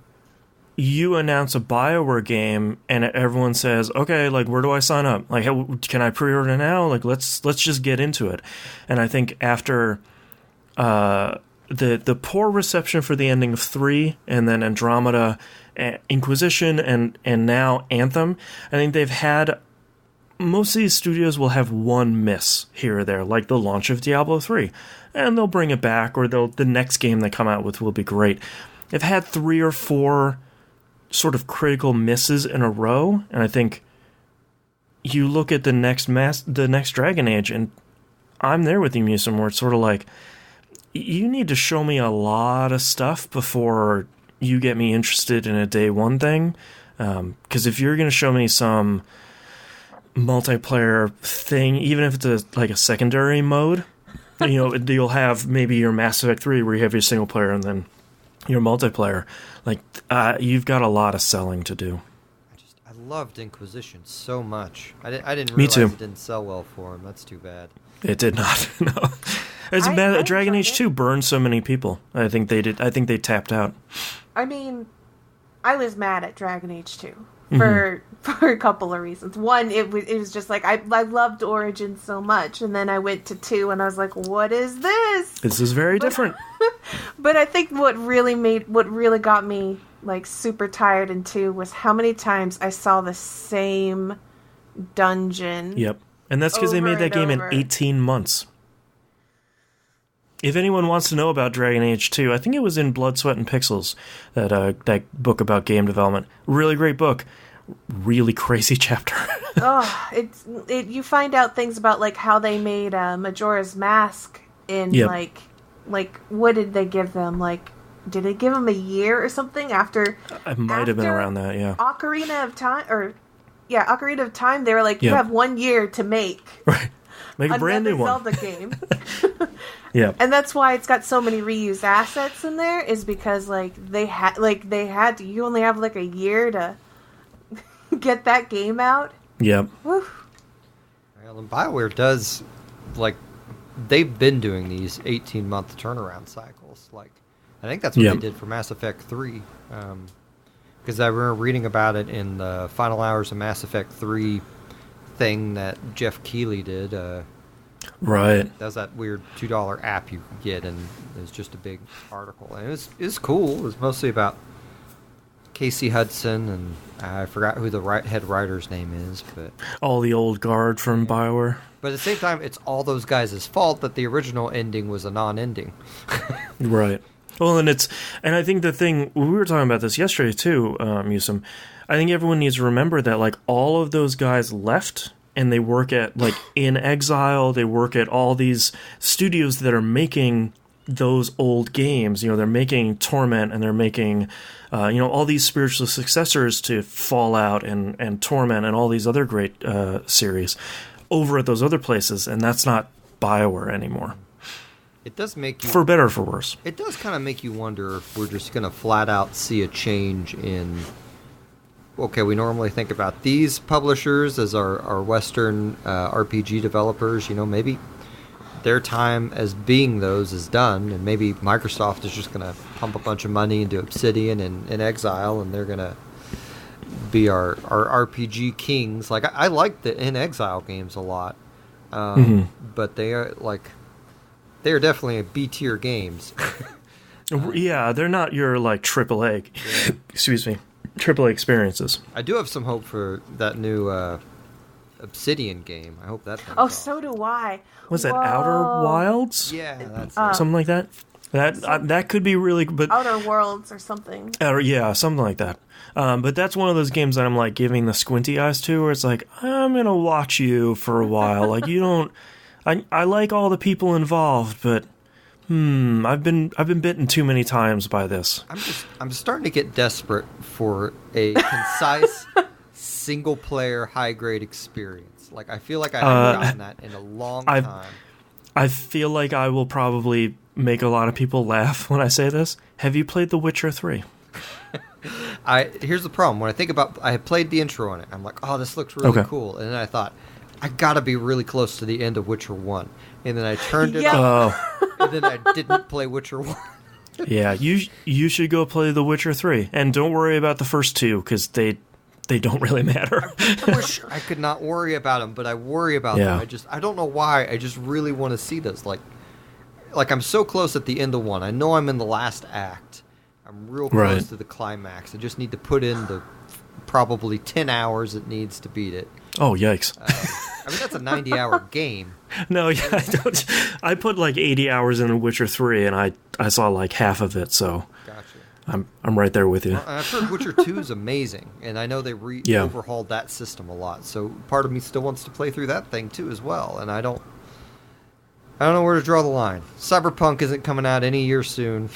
[SPEAKER 1] you announce a BioWare game and everyone says, okay, like, where do I sign up? Like, can I pre-order now? Like, let's just get into it. And I think after... the poor reception for the ending of 3 and then Andromeda, Inquisition, and now Anthem, I think they've had... Most of these studios will have one miss here or there, like the launch of Diablo 3. And they'll bring it back, or the next game they come out with will be great. They've had 3 or 4 sort of critical misses in a row, and I think you look at the next Dragon Age, and I'm there with you, Musim, where it's sort of like... You need to show me a lot of stuff before you get me interested in a day one thing. Because if you're going to show me some multiplayer thing, even if it's like a secondary mode, you'll have maybe your Mass Effect 3 where you have your single player and then your multiplayer. Like, you've got a lot of selling to do.
[SPEAKER 2] I loved Inquisition so much. I didn't realize it didn't sell well for him. That's too bad.
[SPEAKER 1] It did not. No. It's bad. Dragon Age 2 burned so many people. I think they did. I think they tapped out.
[SPEAKER 3] I mean, I was mad at Dragon Age 2 for a couple of reasons. One, it was just like I loved Origins so much, and then I went to 2 and I was like, what is this?
[SPEAKER 1] This is very different.
[SPEAKER 3] But I think what really got me like super tired in 2 was how many times I saw the same dungeon.
[SPEAKER 1] Yep. And that's because they made that game in 18 months. If anyone wants to know about Dragon Age 2, I think it was in Blood, Sweat, and Pixels, that book about game development. Really great book. Really crazy chapter.
[SPEAKER 3] You find out things about like how they made Majora's Mask in like what did they give them? Like, did they give them a year or something after?
[SPEAKER 1] It might have been around that, yeah.
[SPEAKER 3] Ocarina of Time, they were like, you have 1 year to make.
[SPEAKER 1] Right. Make a brand new one.
[SPEAKER 3] Zelda game.
[SPEAKER 1] Yeah.
[SPEAKER 3] And that's why it's got so many reused assets in there, is because they had to, you only have like a year to get that game out.
[SPEAKER 1] Yep.
[SPEAKER 3] Woo.
[SPEAKER 2] Well, and BioWare does, like, they've been doing these 18-month turnaround cycles. Like, I think that's what they did for Mass Effect 3. Because I remember reading about it in the final hours of Mass Effect 3 thing that Jeff Keighley did.
[SPEAKER 1] Right.
[SPEAKER 2] That was that weird $2 app you could get, and it was just a big article. And it was cool. It was mostly about Casey Hudson, and I forgot who the head writer's name is. But
[SPEAKER 1] all the old guard from BioWare.
[SPEAKER 2] But at the same time, it's all those guys' fault that the original ending was a non-ending.
[SPEAKER 1] Right. Well, and I think the thing, we were talking about this yesterday too, Musim, I think everyone needs to remember that, like, all of those guys left, and they work at, like, In Exile, they work at all these studios that are making those old games. They're making Torment, and they're making, all these spiritual successors to Fallout and Torment and all these other great series over at those other places, and that's not BioWare anymore.
[SPEAKER 2] It does make you...
[SPEAKER 1] For better or for worse.
[SPEAKER 2] It does kind of make you wonder if we're just going to flat out see a change in... Okay, we normally think about these publishers as our Western RPG developers. Maybe their time as being those is done, and maybe Microsoft is just going to pump a bunch of money into Obsidian and Exile, and they're going to be our RPG kings. Like, I like the In Exile games a lot, but they are definitely B-tier games.
[SPEAKER 1] Yeah, they're not your, like, AAA, excuse me, AAA experiences.
[SPEAKER 2] I do have some hope for that new Obsidian game. I hope that comes
[SPEAKER 3] Oh,
[SPEAKER 2] off.
[SPEAKER 3] so do I.
[SPEAKER 1] Was that Outer Wilds?
[SPEAKER 2] Yeah, that's
[SPEAKER 1] Something like that? That could be really... but
[SPEAKER 3] Outer Worlds or something.
[SPEAKER 1] Yeah, something like that. But that's one of those games that I'm, like, giving the squinty eyes to, where it's like, I'm going to watch you for a while. Like, you don't... I like all the people involved, but I've been bitten too many times by this.
[SPEAKER 2] I'm starting to get desperate for a concise single player high grade experience. Like, I feel like I haven't gotten that in a long time.
[SPEAKER 1] I feel like I will probably make a lot of people laugh when I say this. Have you played The Witcher 3?
[SPEAKER 2] Here's the problem. When I think about, I had played the intro on it. I'm like, oh, this looks really cool. And then I thought, I gotta be really close to the end of Witcher 1. And then I turned it off, and then I didn't play Witcher 1.
[SPEAKER 1] Yeah, you should go play The Witcher 3. And don't worry about the first two, because they don't really matter.
[SPEAKER 2] I wish I could not worry about them, but I worry about them. I don't know why. I just really want to see those. Like I'm so close at the end of one. I know I'm in the last act. I'm real close to the climax. I just need to put in the probably 10 hours it needs to beat it.
[SPEAKER 1] Oh, yikes.
[SPEAKER 2] I mean, that's a 90-hour game.
[SPEAKER 1] No, yeah, I don't. I put like 80 hours in Witcher 3, and I saw like half of it, so
[SPEAKER 2] gotcha.
[SPEAKER 1] I'm right there with you.
[SPEAKER 2] Well, I've heard Witcher 2 is amazing, and I know they overhauled that system a lot, so part of me still wants to play through that thing too as well, and I don't know where to draw the line. Cyberpunk isn't coming out any year soon.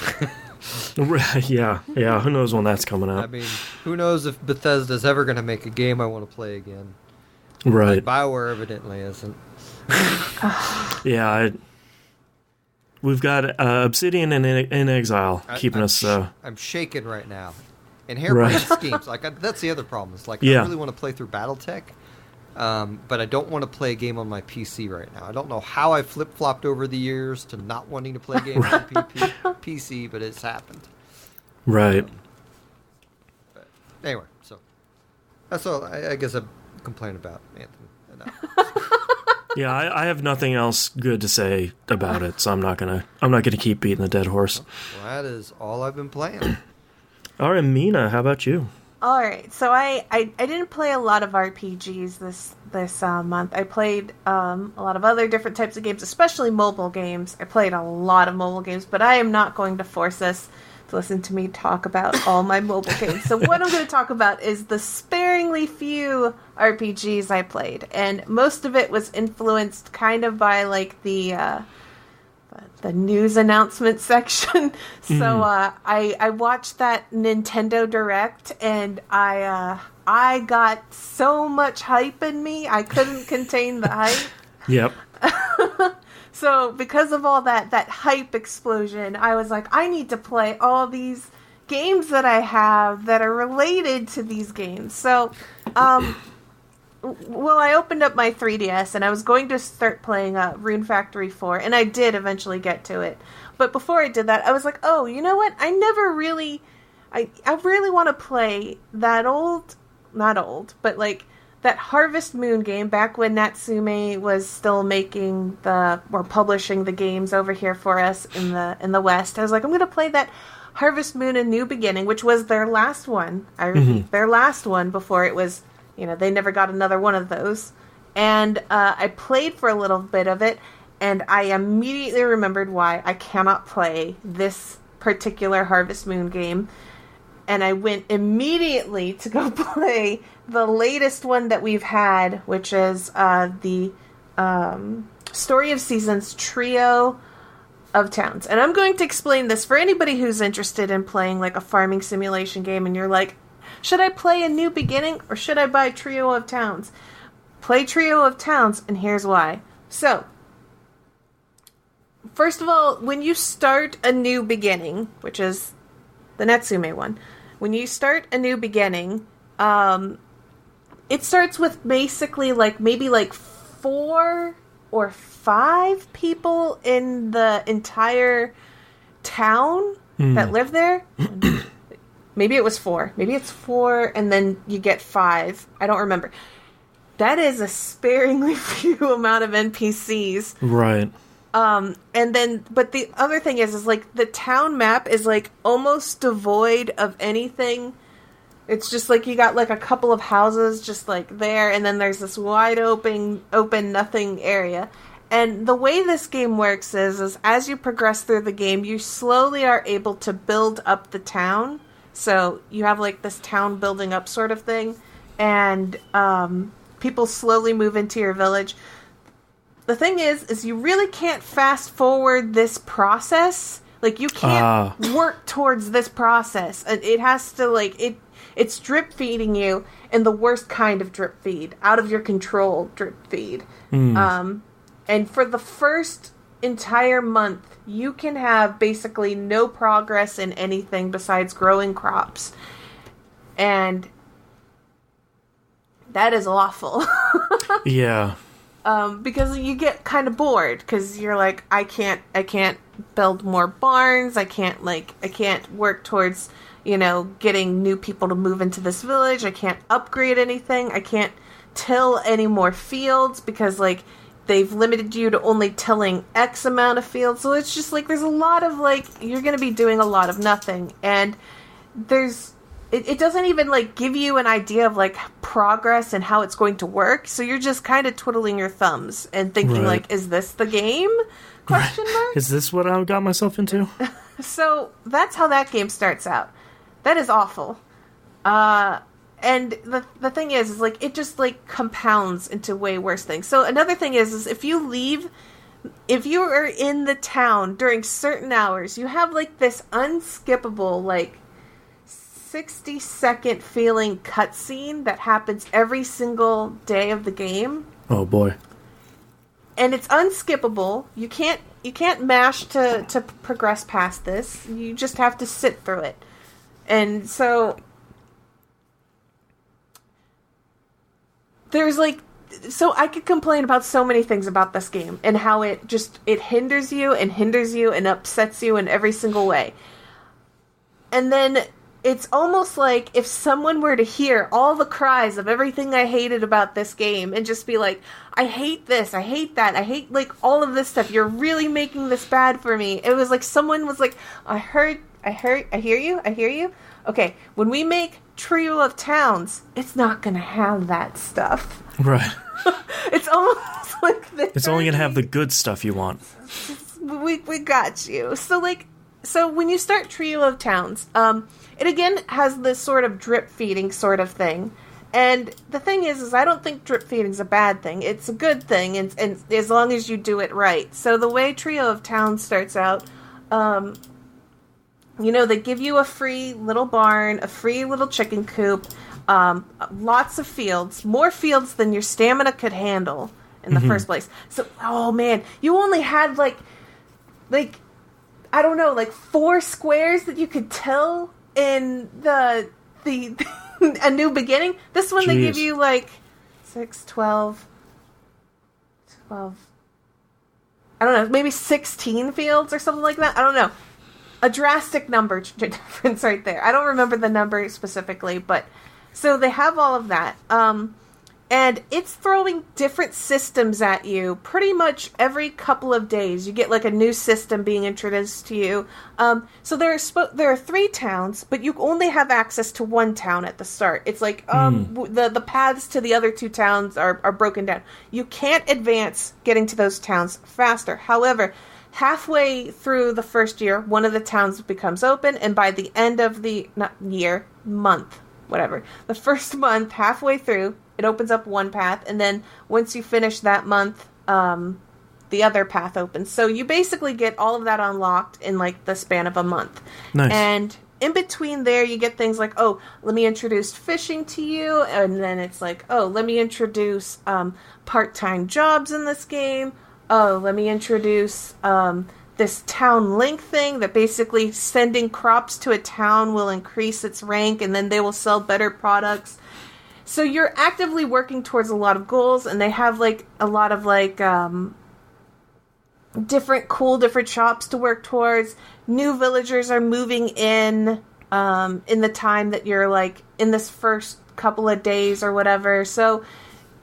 [SPEAKER 1] Yeah, who knows when that's coming out.
[SPEAKER 2] I mean, who knows if Bethesda's ever going to make a game I want to play again.
[SPEAKER 1] Right.
[SPEAKER 2] Like BioWare evidently isn't.
[SPEAKER 1] Yeah, we've got Obsidian and In Exile keeping us...
[SPEAKER 2] I'm shaking right now. And harebrained schemes, that's the other problem. It's like, I really want to play through BattleTech, but I don't want to play a game on my PC right now. I don't know how I flip-flopped over the years to not wanting to play games on PC, but it's happened.
[SPEAKER 1] Right.
[SPEAKER 2] But anyway, so that's all I guess I'm complaining about, Anthem.
[SPEAKER 1] Yeah, I have nothing else good to say about it, so I'm not gonna keep beating the dead horse.
[SPEAKER 2] Well, that is all I've been playing.
[SPEAKER 1] All right, Mina, how about you?
[SPEAKER 3] All right, so I didn't play a lot of RPGs this month. I played a lot of other different types of games, especially mobile games. I played a lot of mobile games, but I am not going to force us to listen to me talk about all my mobile games. So what I'm going to talk about is the sparingly few RPGs I played, and most of it was influenced kind of by like the news announcement section. So I watched that Nintendo Direct, and I got so much hype in me, I couldn't contain the hype.
[SPEAKER 1] Yep.
[SPEAKER 3] So because of all that hype explosion, I was like, I need to play all these games that I have that are related to these games. So, well, I opened up my 3DS, and I was going to start playing Rune Factory 4, and I did eventually get to it. But before I did that, I was like, oh, you know what? I really want to play that not old, but like that Harvest Moon game back when Natsume was still making or publishing the games over here for us in the West. I was like, I'm going to play that Harvest Moon: A New Beginning, which was their last one. I repeat, their last one before it was, they never got another one of those. And I played for a little bit of it, and I immediately remembered why I cannot play this particular Harvest Moon game. And I went immediately to go play the latest one that we've had, which is the Story of Seasons Trio of Towns. And I'm going to explain this for anybody who's interested in playing like a farming simulation game and you're like, should I play a New Beginning or should I buy Trio of Towns? Play Trio of Towns, and here's why. So, first of all, when you start a New Beginning, which is the Natsume one, when you start a New Beginning, it starts with basically like maybe like 4 or 5 people in the entire town that live there. Maybe it was 4. Maybe it's 4 and then you get 5. I don't remember. That is a sparingly few amount of NPCs.
[SPEAKER 1] Right.
[SPEAKER 3] And then, but the other thing is like the town map is like almost devoid of anything. It's just like you got like a couple of houses just like there, and then there's this wide open nothing area. And the way this game works is as you progress through the game, you slowly are able to build up the town. So you have like this town building up sort of thing, and people slowly move into your village. The thing is you really can't fast forward this process. Like you can't work towards this process. It has to like it's drip feeding you in the worst kind of drip feed, out of your control drip feed. And for the first entire month, you can have basically no progress in anything besides growing crops. And that is awful.
[SPEAKER 1] Yeah.
[SPEAKER 3] Because you get kind of bored because you're like, I can't build more barns. I can't work towards, getting new people to move into this village. I can't upgrade anything. I can't till any more fields because like they've limited you to only tilling X amount of fields. So it's just like, there's a lot of like, you're going to be doing a lot of nothing. And it doesn't even like give you an idea of like progress and how it's going to work. So you're just kind of twiddling your thumbs and thinking like, is this the game? Question mark?
[SPEAKER 1] Is this what I got myself into?
[SPEAKER 3] So that's how that game starts out. That is awful. And the thing is like, it just like compounds into way worse things. So another thing is if you are in the town during certain hours, you have like this unskippable like 60-second feeling cutscene that happens every single day of the game.
[SPEAKER 1] Oh boy.
[SPEAKER 3] And it's unskippable. You can't mash to progress past this. You just have to sit through it. And so there's like, so I could complain about so many things about this game and how it hinders you and upsets you in every single way. And then it's almost like if someone were to hear all the cries of everything I hated about this game and just be like, I hate this, I hate that, I hate like all of this stuff, you're really making this bad for me. It was like someone was like, I hear you. Okay, when we make Trio of Towns, it's not gonna have that stuff.
[SPEAKER 1] Right.
[SPEAKER 3] It's almost like
[SPEAKER 1] it's only gonna have the good stuff you want.
[SPEAKER 3] We got you. So when you start Trio of Towns, it again has this sort of drip feeding sort of thing. And the thing is I don't think drip feeding's a bad thing. It's a good thing, and as long as you do it right. So the way Trio of Towns starts out, they give you a free little barn, a free little chicken coop, lots of fields, more fields than your stamina could handle in the first place. So, oh man, you only had like I don't know, like 4 squares that you could till in the A New Beginning. This one they give you like 6, 12, I don't know, maybe 16 fields or something like that. I don't know. A drastic number difference right there. I don't remember the number specifically, but so they have all of that. And it's throwing different systems at you pretty much every couple of days. You get like a new system being introduced to you. So there are 3 towns, but you only have access to 1 town at the start. It's like the paths to the other 2 towns are broken down. You can't advance getting to those towns faster. However, halfway through the first year, one of the towns becomes open, and by the end of the month, the first month, halfway through, it opens up one path, and then once you finish that month, the the other path opens. So you basically get all of that unlocked in like the span of a month.
[SPEAKER 1] Nice.
[SPEAKER 3] And in between there, you get things like, oh, let me introduce fishing to you. And then it's like, oh, let me introduce part-time jobs in this game. Oh, let me introduce this town link thing that basically sending crops to a town will increase its rank and then they will sell better products. So you're actively working towards a lot of goals, and they have like a lot of like different shops to work towards. New villagers are moving in the time that you're like in this first couple of days or whatever. So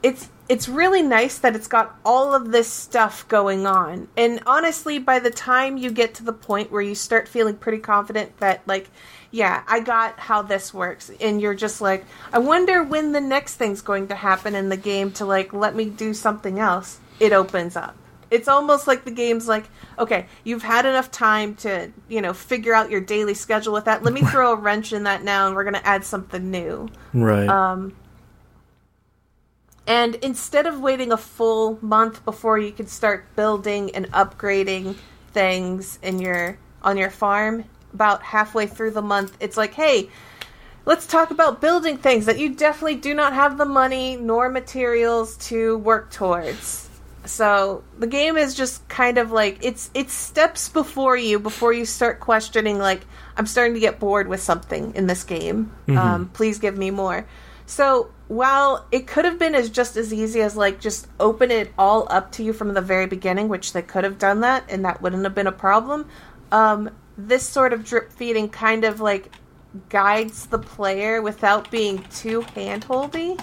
[SPEAKER 3] it's really nice that it's got all of this stuff going on. And honestly, by the time you get to the point where you start feeling pretty confident that like, yeah, I got how this works, and you're just like, I wonder when the next thing's going to happen in the game to like let me do something else, it opens up. It's almost like the game's like, okay, you've had enough time to, figure out your daily schedule with that. Let me throw a wrench in that now, and we're going to add something new.
[SPEAKER 1] Right.
[SPEAKER 3] And instead of waiting a full month before you can start building and upgrading things on your farm, about halfway through the month, it's like, hey, let's talk about building things that you definitely do not have the money nor materials to work towards. So the game is just kind of like, it's steps before you start questioning, like, I'm starting to get bored with something in this game.
[SPEAKER 1] Mm-hmm.
[SPEAKER 3] Please give me more. So while it could have been just as easy as like just open it all up to you from the very beginning, which they could have done that and that wouldn't have been a problem, this sort of drip feeding kind of like guides the player without being too hand-holdy,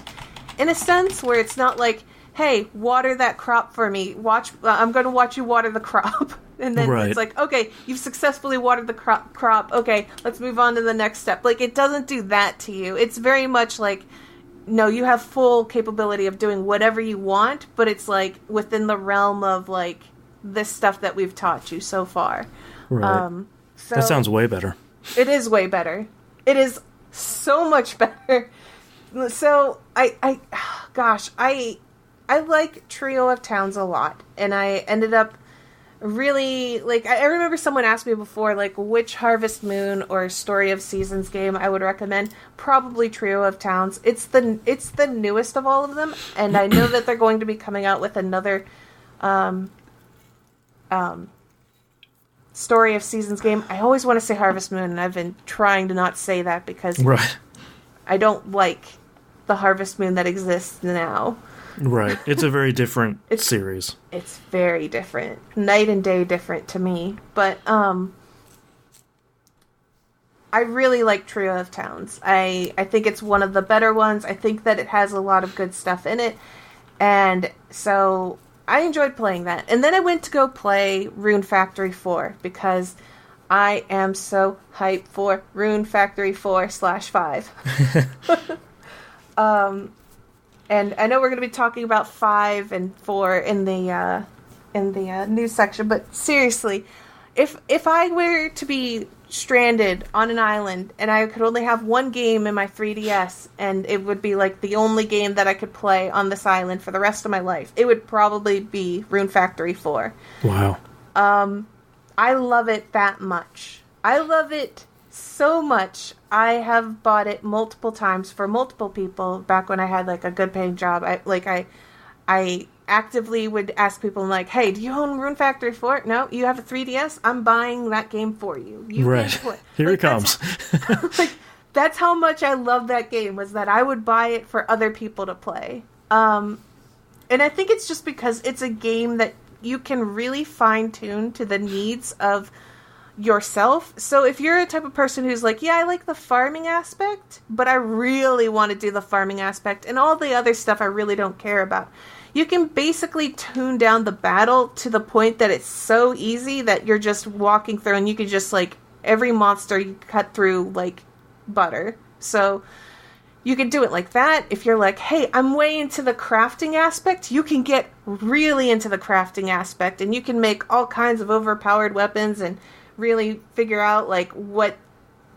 [SPEAKER 3] in a sense, where it's not like, hey, water that crop for me. I'm going to watch you water the crop. And then It's like, okay, you've successfully watered the crop. Okay, let's move on to the next step. Like, it doesn't do that to you. It's very much like, no, you have full capability of doing whatever you want, but it's like within the realm of like this stuff that we've taught you so far.
[SPEAKER 1] Right. So that sounds way better.
[SPEAKER 3] It is way better. It is so much better. So I like Trio of Towns a lot, and I ended up really, like, I remember someone asked me before, like, which Harvest Moon or Story of Seasons game I would recommend. Probably Trio of Towns. It's the newest of all of them, and I know that they're going to be coming out with another Story of Seasons game. I always want to say Harvest Moon, and I've been trying to not say that because I don't like the Harvest Moon that exists now.
[SPEAKER 1] Right. It's a very different series.
[SPEAKER 3] It's very different. Night and day different to me. But I really like Trio of Towns. I think it's one of the better ones. I think that it has a lot of good stuff in it. And so I enjoyed playing that. And then I went to go play Rune Factory 4 because I am so hyped for Rune Factory 4/5. And I know we're going to be talking about 5 and 4 in the news section, but seriously, if I were to be stranded on an island and I could only have one game in my 3DS and it would be like the only game that I could play on this island for the rest of my life, it would probably be Rune Factory 4.
[SPEAKER 1] Wow.
[SPEAKER 3] I love it that much. I love it so much. I have bought it multiple times for multiple people back when I had like a good paying job. I actively would ask people like, hey, do you own Rune Factory 4? No, you have a 3DS? I'm buying that game for you.
[SPEAKER 1] Right. Here it comes.
[SPEAKER 3] That's how much I love that game, was that I would buy it for other people to play. And I think it's just because it's a game that you can really fine tune to the needs of yourself. So if you're a type of person who's like, yeah, I like the farming aspect, but I really want to do the farming aspect, and all the other stuff I really don't care about, you can basically tune down the battle to the point that it's so easy that you're just walking through and you can just, like, every monster you cut through like butter. So you can do it like that. If you're like, hey, I'm way into the crafting aspect, you can get really into the crafting aspect, and you can make all kinds of overpowered weapons and really figure out like what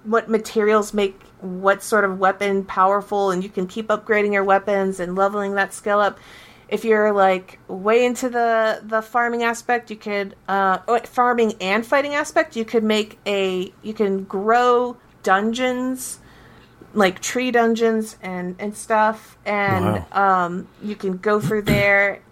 [SPEAKER 3] materials make what sort of weapon powerful, and you can keep upgrading your weapons and leveling that skill up. if you're like way into the farming aspect, you could farming and fighting aspect, you can grow dungeons, like tree dungeons and stuff, and you can go through there.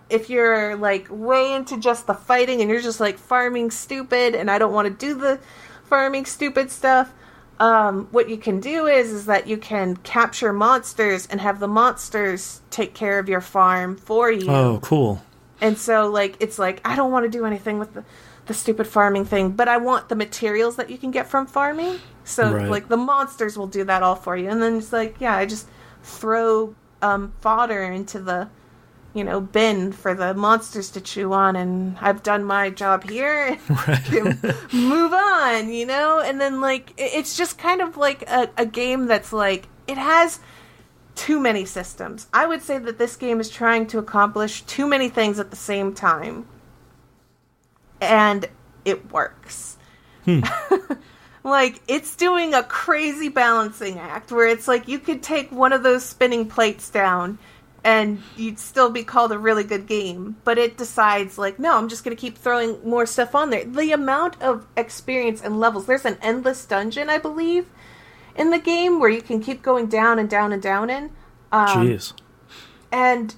[SPEAKER 3] If you're like way into just the fighting and you're just like farming stupid and I don't want to do the farming stupid stuff, what you can do is that you can capture monsters and have the monsters take care of your farm for you.
[SPEAKER 1] Oh, cool.
[SPEAKER 3] And so like it's like I don't want to do anything with the stupid farming thing, but I want the materials that you can get from farming. So like the monsters will do that all for you. And then it's like, yeah, I just throw fodder into the bin for the monsters to chew on, and I've done my job here. Move on, and then like it's just kind of like a game that's like it has too many systems. I would say that this game is trying to accomplish too many things at the same time, and it works. Like, it's doing a crazy balancing act where it's like you could take one of those spinning plates down and you'd still be called a really good game. But it decides, like, no, I'm just going to keep throwing more stuff on there. The amount of experience and levels, there's an endless dungeon, I believe, in the game where you can keep going down and down and down in.
[SPEAKER 1] Jeez.
[SPEAKER 3] And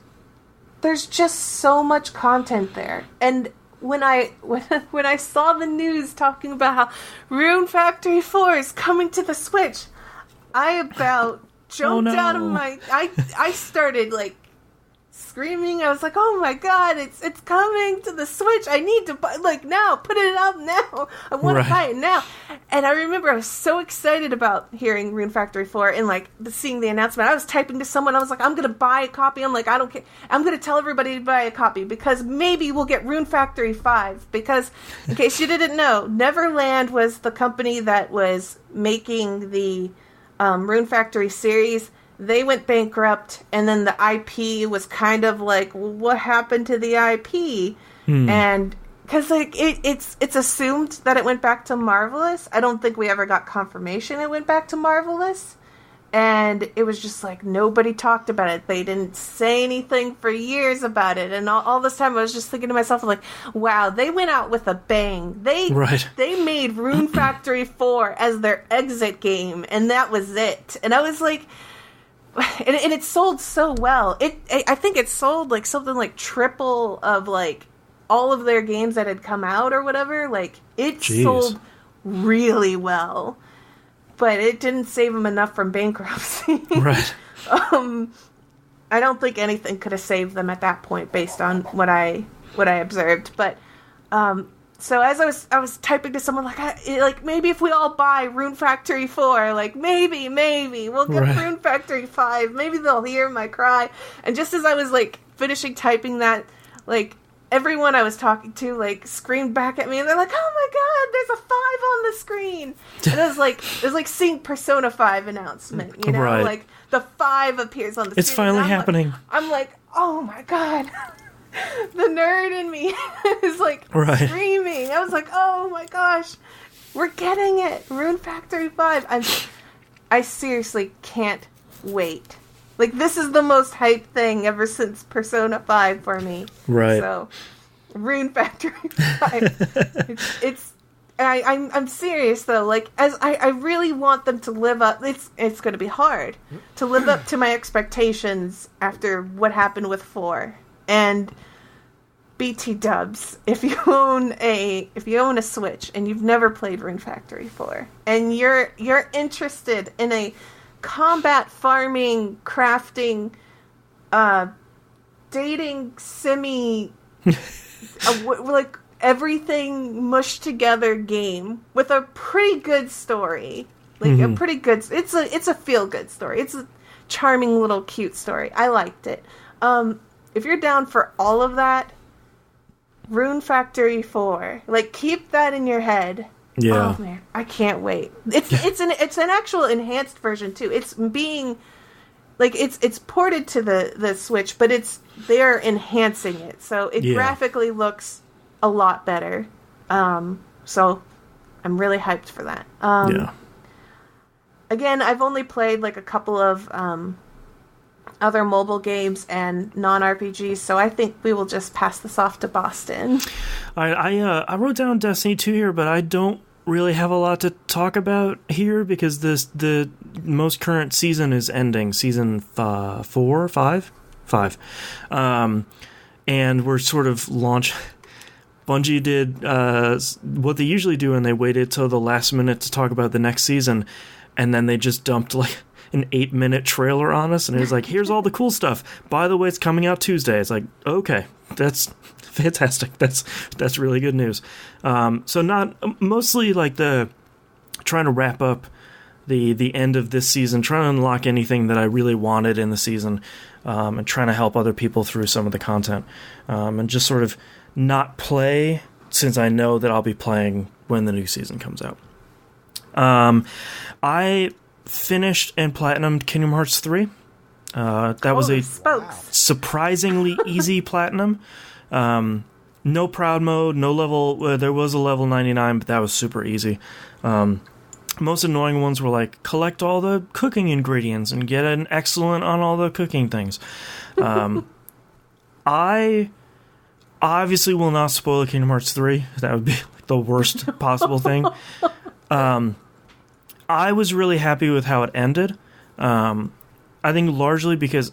[SPEAKER 3] there's just so much content there. And when I saw the news talking about how Rune Factory 4 is coming to the Switch, I about jumped out of my... I started, like, screaming. I was like, oh my god, it's coming to the Switch. I need to buy, like, now. Put it up now. I want to buy it now. And I remember I was so excited about hearing Rune Factory 4 and, like, seeing the announcement. I was typing to someone. I was like, I'm going to buy a copy. I'm like, I don't care. I'm going to tell everybody to buy a copy because maybe we'll get Rune Factory 5. Because, in case you didn't know, Neverland was the company that was making the Rune Factory series. They went bankrupt, and then the IP was kind of like, what happened to the IP? And because like it's assumed that it went back to Marvelous. I don't think we ever got confirmation it went back to Marvelous, and it was just like nobody talked about it. They didn't say anything for years about it, and all this time I was just thinking to myself like, wow, they went out with a bang. They made Rune Factory 4 as their exit game, and that was it. And I was like. And it sold so well. I think it sold like something like triple of like all of their games that had come out or whatever. Like it sold really well, but it didn't save them enough from bankruptcy.
[SPEAKER 1] Right.
[SPEAKER 3] I don't think anything could have saved them at that point based on what I observed. But so as I was typing to someone like maybe if we all buy Rune Factory 4, like maybe we'll get Rune Factory 5. Maybe they'll hear my cry. And just as I was like finishing typing that, like everyone I was talking to like screamed back at me, and they're like, "Oh my god, there's a 5 on the screen!" And it was like seeing Persona 5 announcement, like the 5 appears on the screen.
[SPEAKER 1] It's finally happening.
[SPEAKER 3] I'm like, oh my god. The nerd in me is like screaming. I was like, oh my gosh, we're getting it. Rune Factory 5. I seriously can't wait. Like, this is the most hyped thing ever since Persona 5 for me.
[SPEAKER 1] Right.
[SPEAKER 3] So, Rune Factory 5. I'm serious though. Like, as I really want them to live up. It's going to be hard to live up to my expectations after what happened with 4. And BT dubs, if you own a Switch and you've never played Rune Factory 4 and you're interested in a combat farming, crafting, dating like everything mushed together game with a pretty good story, like a pretty good. It's a feel good story. It's a charming little cute story. I liked it. If you're down for all of that, Rune Factory 4, like keep that in your head.
[SPEAKER 1] Yeah.
[SPEAKER 3] Oh man, I can't wait. It's an actual enhanced version too. It's being like it's ported to the Switch, but they're enhancing it, so it graphically looks a lot better. So I'm really hyped for that. Again, I've only played like a couple of other mobile games and non-RPGs, so I think we will just pass this off to Boston.
[SPEAKER 1] I wrote down Destiny 2 here, but I don't really have a lot to talk about here because the most current season is ending, season 5, and we're sort of launch. Bungie did what they usually do, and they waited till the last minute to talk about the next season, and then they just dumped like an 8-minute trailer on us, and it was like, here's all the cool stuff. By the way, it's coming out Tuesday. It's like, okay, that's fantastic. That's really good news. So not mostly like the trying to wrap up the end of this season, trying to unlock anything that I really wanted in the season, and trying to help other people through some of the content, and just sort of not play since I know that I'll be playing when the new season comes out. I finished and platinumed Kingdom Hearts 3. That was a surprisingly easy platinum. No proud mode, no level. There was a level 99, but that was super easy. Most annoying ones were like collect all the cooking ingredients and get an excellent on all the cooking things. I obviously will not spoil Kingdom Hearts 3. That would be like the worst possible thing. I was really happy with how it ended. I think largely because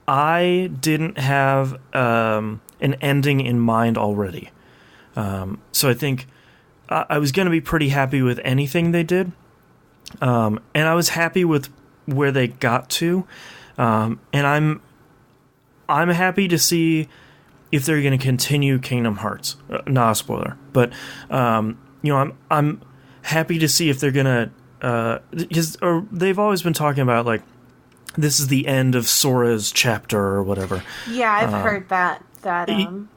[SPEAKER 1] I didn't have an ending in mind already. So I think I was going to be pretty happy with anything they did. And I was happy with where they got to. And I'm happy to see if they're going to continue Kingdom Hearts. Not a spoiler, but I'm happy to see if they're going to because they've always been talking about like this is the end of Sora's chapter or whatever.
[SPEAKER 3] Yeah, I've heard that.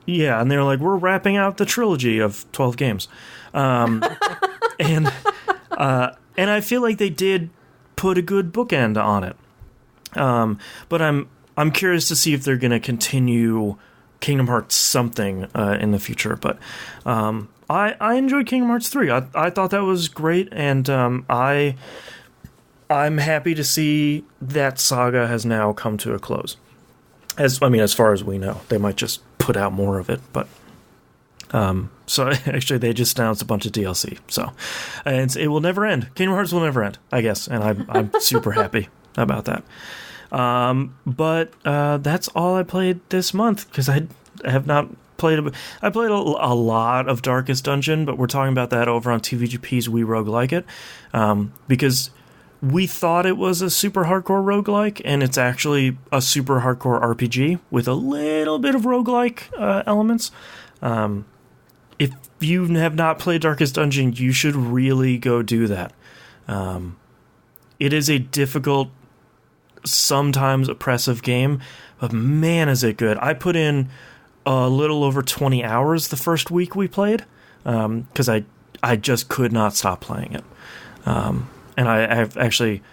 [SPEAKER 1] Yeah, and they're like, we're wrapping out the trilogy of 12 games, and I feel like they did put a good bookend on it. But I'm curious to see if they're going to continue Kingdom Hearts something in the future. But I enjoyed Kingdom Hearts 3. I thought that was great, and I'm happy to see that saga has now come to a close. As far as we know, they might just put out more of it, but so actually they just announced a bunch of DLC, so and it will never end. Kingdom Hearts will never end, I guess, and I'm super happy about that. But that's all I played this month because I have not played. I played a lot of Darkest Dungeon, but we're talking about that over on TVGP's We Roguelike It, because we thought it was a super hardcore roguelike, and it's actually a super hardcore RPG with a little bit of roguelike elements. If you have not played Darkest Dungeon, you should really go do that. It is a difficult, sometimes oppressive game, but man, is it good. I put in a little over 20 hours the first week we played, because I just could not stop playing it. And I've actually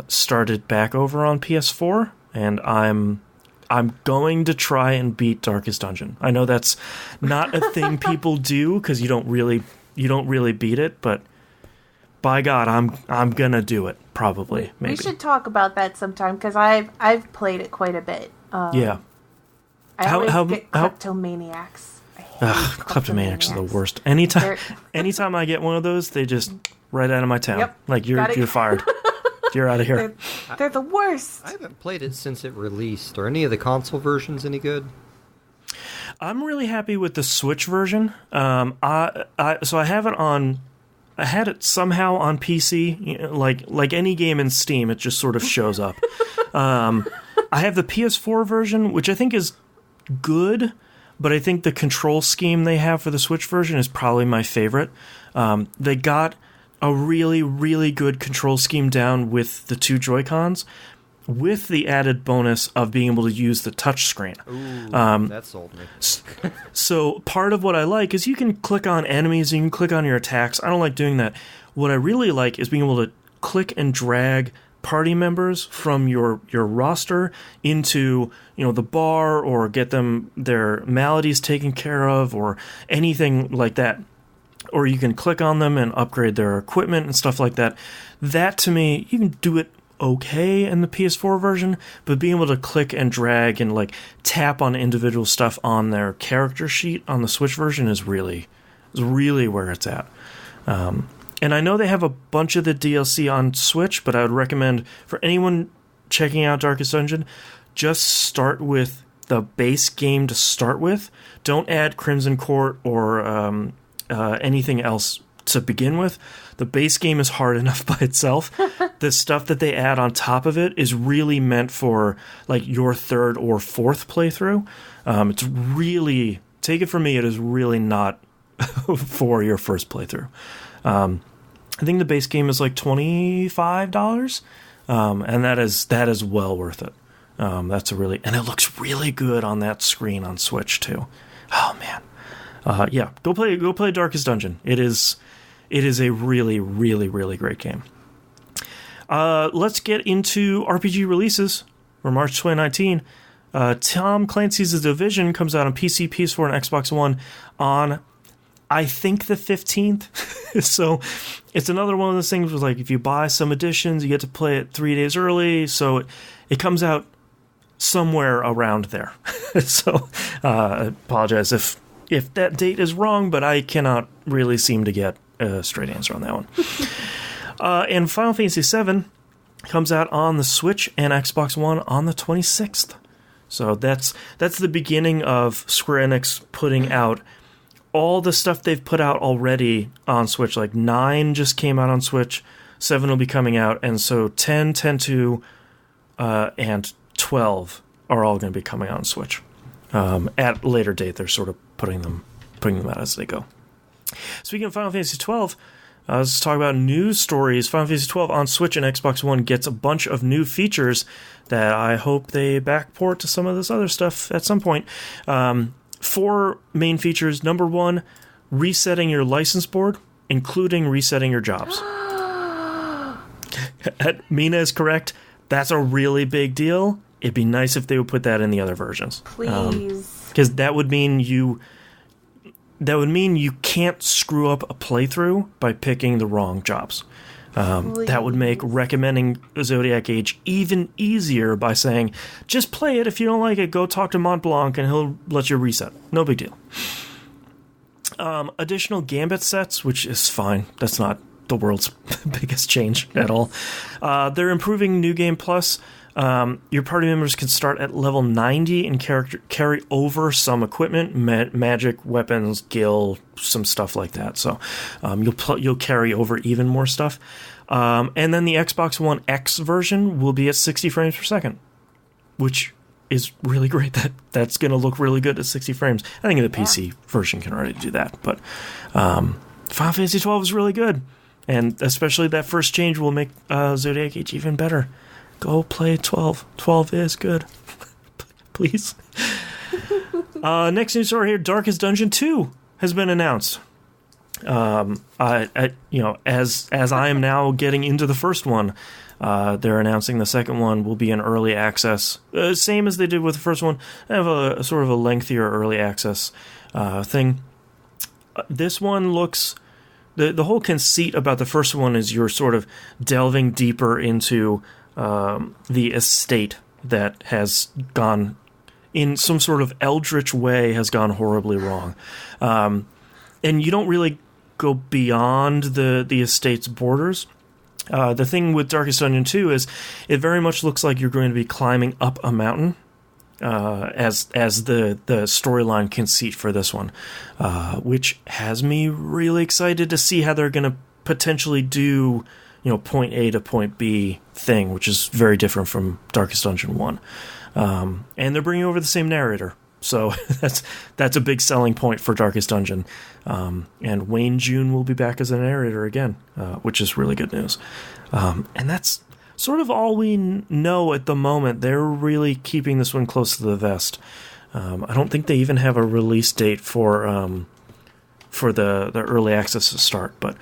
[SPEAKER 1] started back over on PS4, and I'm going to try and beat Darkest Dungeon. I know that's not a thing people do because you don't really beat it, but by God, I'm gonna do it probably. Maybe
[SPEAKER 3] we should talk about that sometime because I've played it quite a bit.
[SPEAKER 1] Yeah,
[SPEAKER 3] I always get kleptomaniacs.
[SPEAKER 1] Kleptomaniacs are the worst. Anytime I get one of those, they just right out of my town.
[SPEAKER 3] Yep.
[SPEAKER 1] Like you're fired. You're out of here.
[SPEAKER 3] They're the worst.
[SPEAKER 2] I haven't played it since it released. Are any of the console versions any good?
[SPEAKER 1] I'm really happy with the Switch version. So I have it on. I had it somehow on PC. Like any game in Steam, it just sort of shows up. I have the PS4 version, which I think is good, but I think the control scheme they have for the Switch version is probably my favorite. They got a really, really good control scheme down with the two Joy-Cons, with the added bonus of being able to use the touchscreen.
[SPEAKER 2] Ooh, that sold me.
[SPEAKER 1] So part of what I like is you can click on enemies, you can click on your attacks. I don't like doing that. What I really like is being able to click and drag party members from your roster into the bar, or get them their maladies taken care of, or anything like that. Or you can click on them and upgrade their equipment and stuff like that. That, to me, you can do it okay in the PS4 version, but being able to click and drag and like tap on individual stuff on their character sheet on the Switch version is really where it's at. And I know they have a bunch of the DLC on Switch, but I would recommend for anyone checking out Darkest Dungeon, just start with the base game to start with. Don't add Crimson Court or anything else to begin with. The base game is hard enough by itself. The stuff that they add on top of it is really meant for like your third or fourth playthrough. It's really, take it from me, it is really not for your first playthrough. I think the base game is like $25, and that is well worth it. And it looks really good on that screen on Switch too. Oh man, yeah, go play Darkest Dungeon. It is a really, really, really great game. Let's get into RPG releases for March 2019. Tom Clancy's The Division comes out on PC, PS4, and Xbox One on, I think, the 15th. So it's another one of those things where, like, if you buy some editions, you get to play it 3 days early. So it comes out somewhere around there. So I apologize if that date is wrong, but I cannot really seem to get a straight answer on that one. And Final Fantasy VII comes out on the Switch and Xbox One on the 26th. So that's the beginning of Square Enix putting out all the stuff they've put out already on Switch. Like 9 just came out on Switch, 7 will be coming out, and so 10, 10.2, and 12 are all going to be coming out on Switch. At a later date, they're sort of putting them out as they go. Speaking of Final Fantasy XII, let's talk about news stories. Final Fantasy XII on Switch and Xbox One gets a bunch of new features that I hope they backport to some of this other stuff at some point. 4 main features. Number 1, resetting your license board, including resetting your jobs. Mina is correct. That's a really big deal. It'd be nice if they would put that in the other versions.
[SPEAKER 3] Please.
[SPEAKER 1] Because that would mean you can't screw up a playthrough by picking the wrong jobs. That would make recommending Zodiac Age even easier by saying, just play it. If you don't like it, go talk to Mont Blanc and he'll let you reset. No big deal. Additional Gambit sets, which is fine. That's not the world's biggest change at all. They're improving New Game Plus. Your party members can start at level 90 and carry over some equipment, magic, weapons, gil, some stuff like that. So you'll carry over even more stuff. And then the Xbox One X version will be at 60 frames per second, which is really great. That's going to look really good at 60 frames. I think the PC version can already do that. But Final Fantasy XII is really good. And especially that first change will make Zodiac Age even better. Go play 12. 12 is good. Please. Next news story here, Darkest Dungeon 2 has been announced. As I am now getting into the first one, they're announcing the second one will be in early access. Same as they did with the first one. They have a sort of a lengthier early access thing. This one looks... The whole conceit about the first one is you're sort of delving deeper into the estate that has gone, in some sort of eldritch way, has gone horribly wrong. And you don't really go beyond the estate's borders. The thing with Darkest Dungeon 2 is it very much looks like you're going to be climbing up a mountain. As the storyline conceit for this one, which has me really excited to see how they're going to potentially do, point A to point B thing, which is very different from Darkest Dungeon 1. And they're bringing over the same narrator, so that's a big selling point for Darkest Dungeon. And Wayne June will be back as a narrator again, which is really good news. And that's sort of all we know at the moment. They're really keeping this one close to the vest. I don't think they even have a release date for the early access to start, but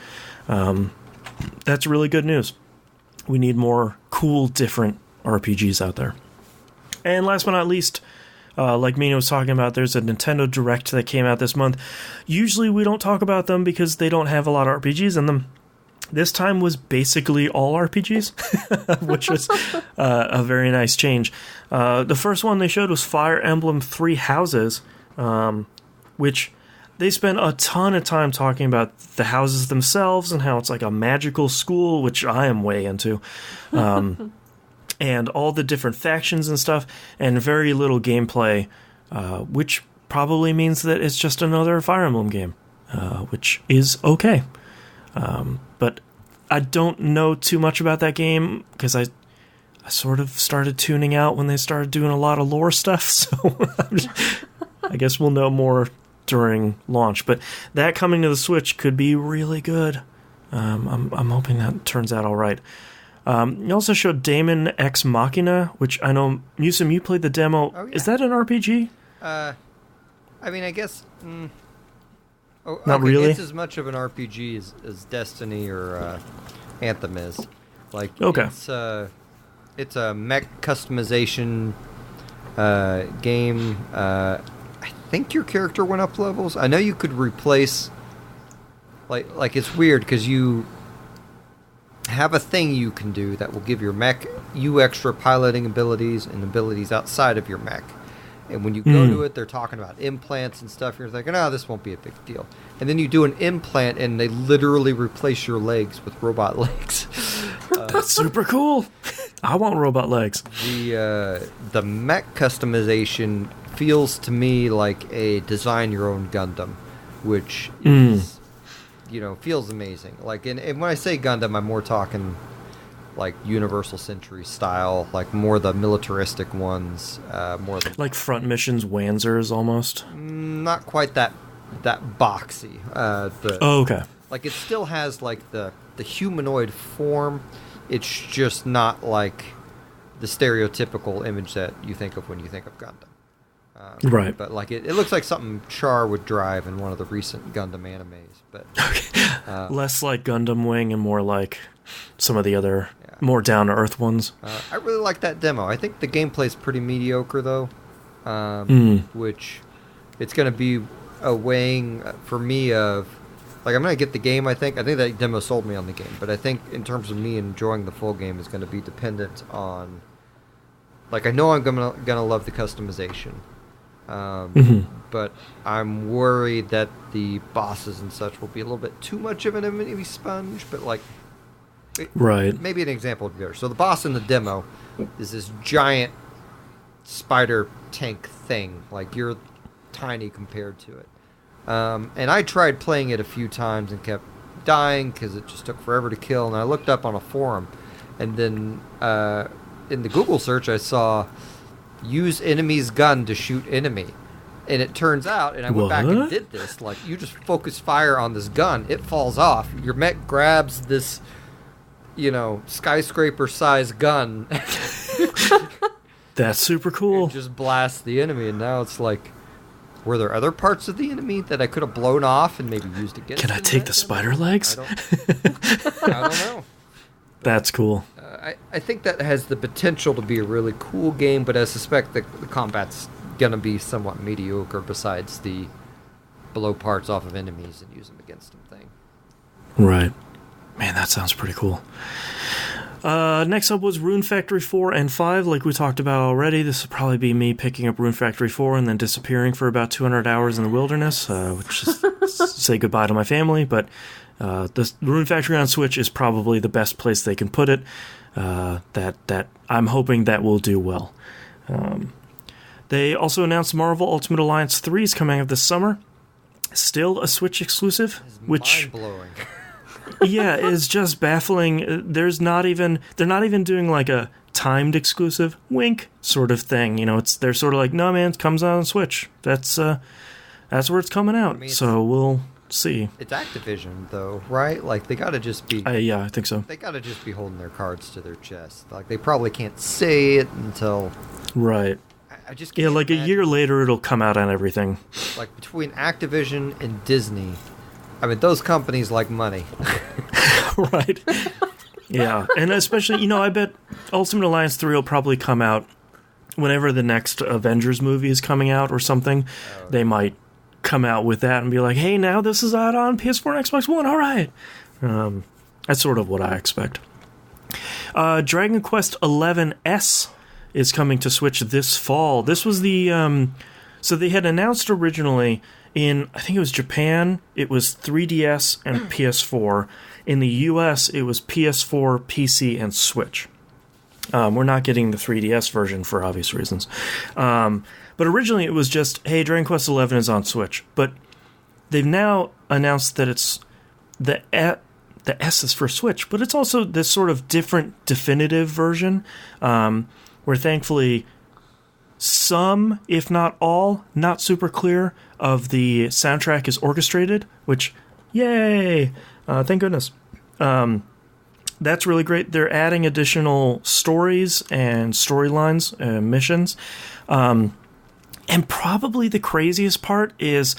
[SPEAKER 1] that's really good news. We need more cool, different RPGs out there. And last but not least, like Mina was talking about, there's a Nintendo Direct that came out this month. Usually we don't talk about them because they don't have a lot of RPGs in them. this time was basically all RPGs, which was a very nice change. The first one they showed was Fire Emblem Three Houses, which they spent a ton of time talking about the houses themselves and how it's like a magical school, which I am way into, and all the different factions and stuff, and very little gameplay, which probably means that it's just another Fire Emblem game, which is okay. But I don't know too much about that game because I sort of started tuning out when they started doing a lot of lore stuff, so I guess we'll know more during launch. But that coming to the Switch could be really good. I'm hoping that turns out all right. You also showed Daemon Ex Machina, which I know, Musim, you played the demo. Oh, yeah. Is that an RPG?
[SPEAKER 2] I mean, I guess...
[SPEAKER 1] Not really?
[SPEAKER 2] It's as much of an RPG as Destiny or Anthem is. Like,
[SPEAKER 1] okay.
[SPEAKER 2] It's a mech customization game. I think your character went up levels. I know you could replace... Like it's weird because you have a thing you can do that will give your mech you extra piloting abilities and abilities outside of your mech. And when you go to it, they're talking about implants and stuff. You're thinking, this won't be a big deal. And then you do an implant, and they literally replace your legs with robot legs.
[SPEAKER 1] That's super cool. I want robot legs.
[SPEAKER 2] The mech customization feels to me like a design your own Gundam, which is, feels amazing. Like, and when I say Gundam, I'm more talking like Universal Century style, like more the militaristic ones, more
[SPEAKER 1] like Front Mission's Wanzers almost.
[SPEAKER 2] Not quite that boxy.
[SPEAKER 1] Okay.
[SPEAKER 2] Like it still has like the humanoid form. It's just not like the stereotypical image that you think of when you think of Gundam.
[SPEAKER 1] Right.
[SPEAKER 2] But like it looks like something Char would drive in one of the recent Gundam animes. But
[SPEAKER 1] less like Gundam Wing and more like some of the other more down-to-earth ones.
[SPEAKER 2] I really like that demo. I think the gameplay's pretty mediocre, though, which it's going to be a weighing for me of... Like, I'm going to get the game, I think. I think that demo sold me on the game, but I think in terms of me enjoying the full game is going to be dependent on... Like, I know I'm going to love the customization, but I'm worried that the bosses and such will be a little bit too much of an enemy sponge, but, like...
[SPEAKER 1] Right.
[SPEAKER 2] Maybe an example would be better. So the boss in the demo is this giant spider tank thing. Like, you're tiny compared to it. And I tried playing it a few times and kept dying because it just took forever to kill. And I looked up on a forum. And then in the Google search, I saw, use enemy's gun to shoot enemy. And it turns out, and I went back and did this, like, you just focus fire on this gun. It falls off. Your mech grabs this... skyscraper-sized gun.
[SPEAKER 1] That's super cool.
[SPEAKER 2] It just blasts the enemy, and now it's like, were there other parts of the enemy that I could have blown off and maybe used against
[SPEAKER 1] Can I take the spider legs?
[SPEAKER 2] I don't know.
[SPEAKER 1] That's cool.
[SPEAKER 2] I think that has the potential to be a really cool game, but I suspect that the combat's going to be somewhat mediocre besides the blow parts off of enemies and use them against them thing.
[SPEAKER 1] Right. Man, that sounds pretty cool. Next up was Rune Factory 4 and 5, like we talked about already. This will probably be me picking up Rune Factory 4 and then disappearing for about 200 hours in the wilderness, which is say goodbye to my family, but the Rune Factory on Switch is probably the best place they can put it. That I'm hoping that will do well. They also announced Marvel Ultimate Alliance 3 is coming out this summer. Still a Switch exclusive, which...
[SPEAKER 2] mind-blowing.
[SPEAKER 1] Yeah, it's just baffling. They're not even doing like a timed exclusive wink sort of thing. They're sort of like, no man, it comes out on Switch. That's where it's coming out. I mean, so we'll see.
[SPEAKER 2] It's Activision though, right? Like they gotta just be.
[SPEAKER 1] Yeah, I think so.
[SPEAKER 2] They gotta just be holding their cards to their chest. Like they probably can't say it until.
[SPEAKER 1] Right.
[SPEAKER 2] I just can't
[SPEAKER 1] like
[SPEAKER 2] imagine.
[SPEAKER 1] A year later, it'll come out on everything.
[SPEAKER 2] Like between Activision and Disney. I mean, those companies like money.
[SPEAKER 1] Right. Yeah. And especially, I bet Ultimate Alliance 3 will probably come out whenever the next Avengers movie is coming out or something. Oh, they might come out with that and be like, hey, now this is out on PS4 and Xbox One. All right. That's sort of what I expect. Dragon Quest XI-S is coming to Switch this fall. This was the... so they had announced originally in, I think it was Japan, it was 3DS and PS4. In the US, it was PS4, PC, and Switch. We're not getting the 3DS version for obvious reasons. But originally it was just, hey, Dragon Quest XI is on Switch. But they've now announced that it's the S is for Switch, but it's also this sort of different definitive version, where thankfully some, if not all, not super clear, of the soundtrack is orchestrated, which, yay! Thank goodness. That's really great. They're adding additional stories and storylines, missions. And probably the craziest part is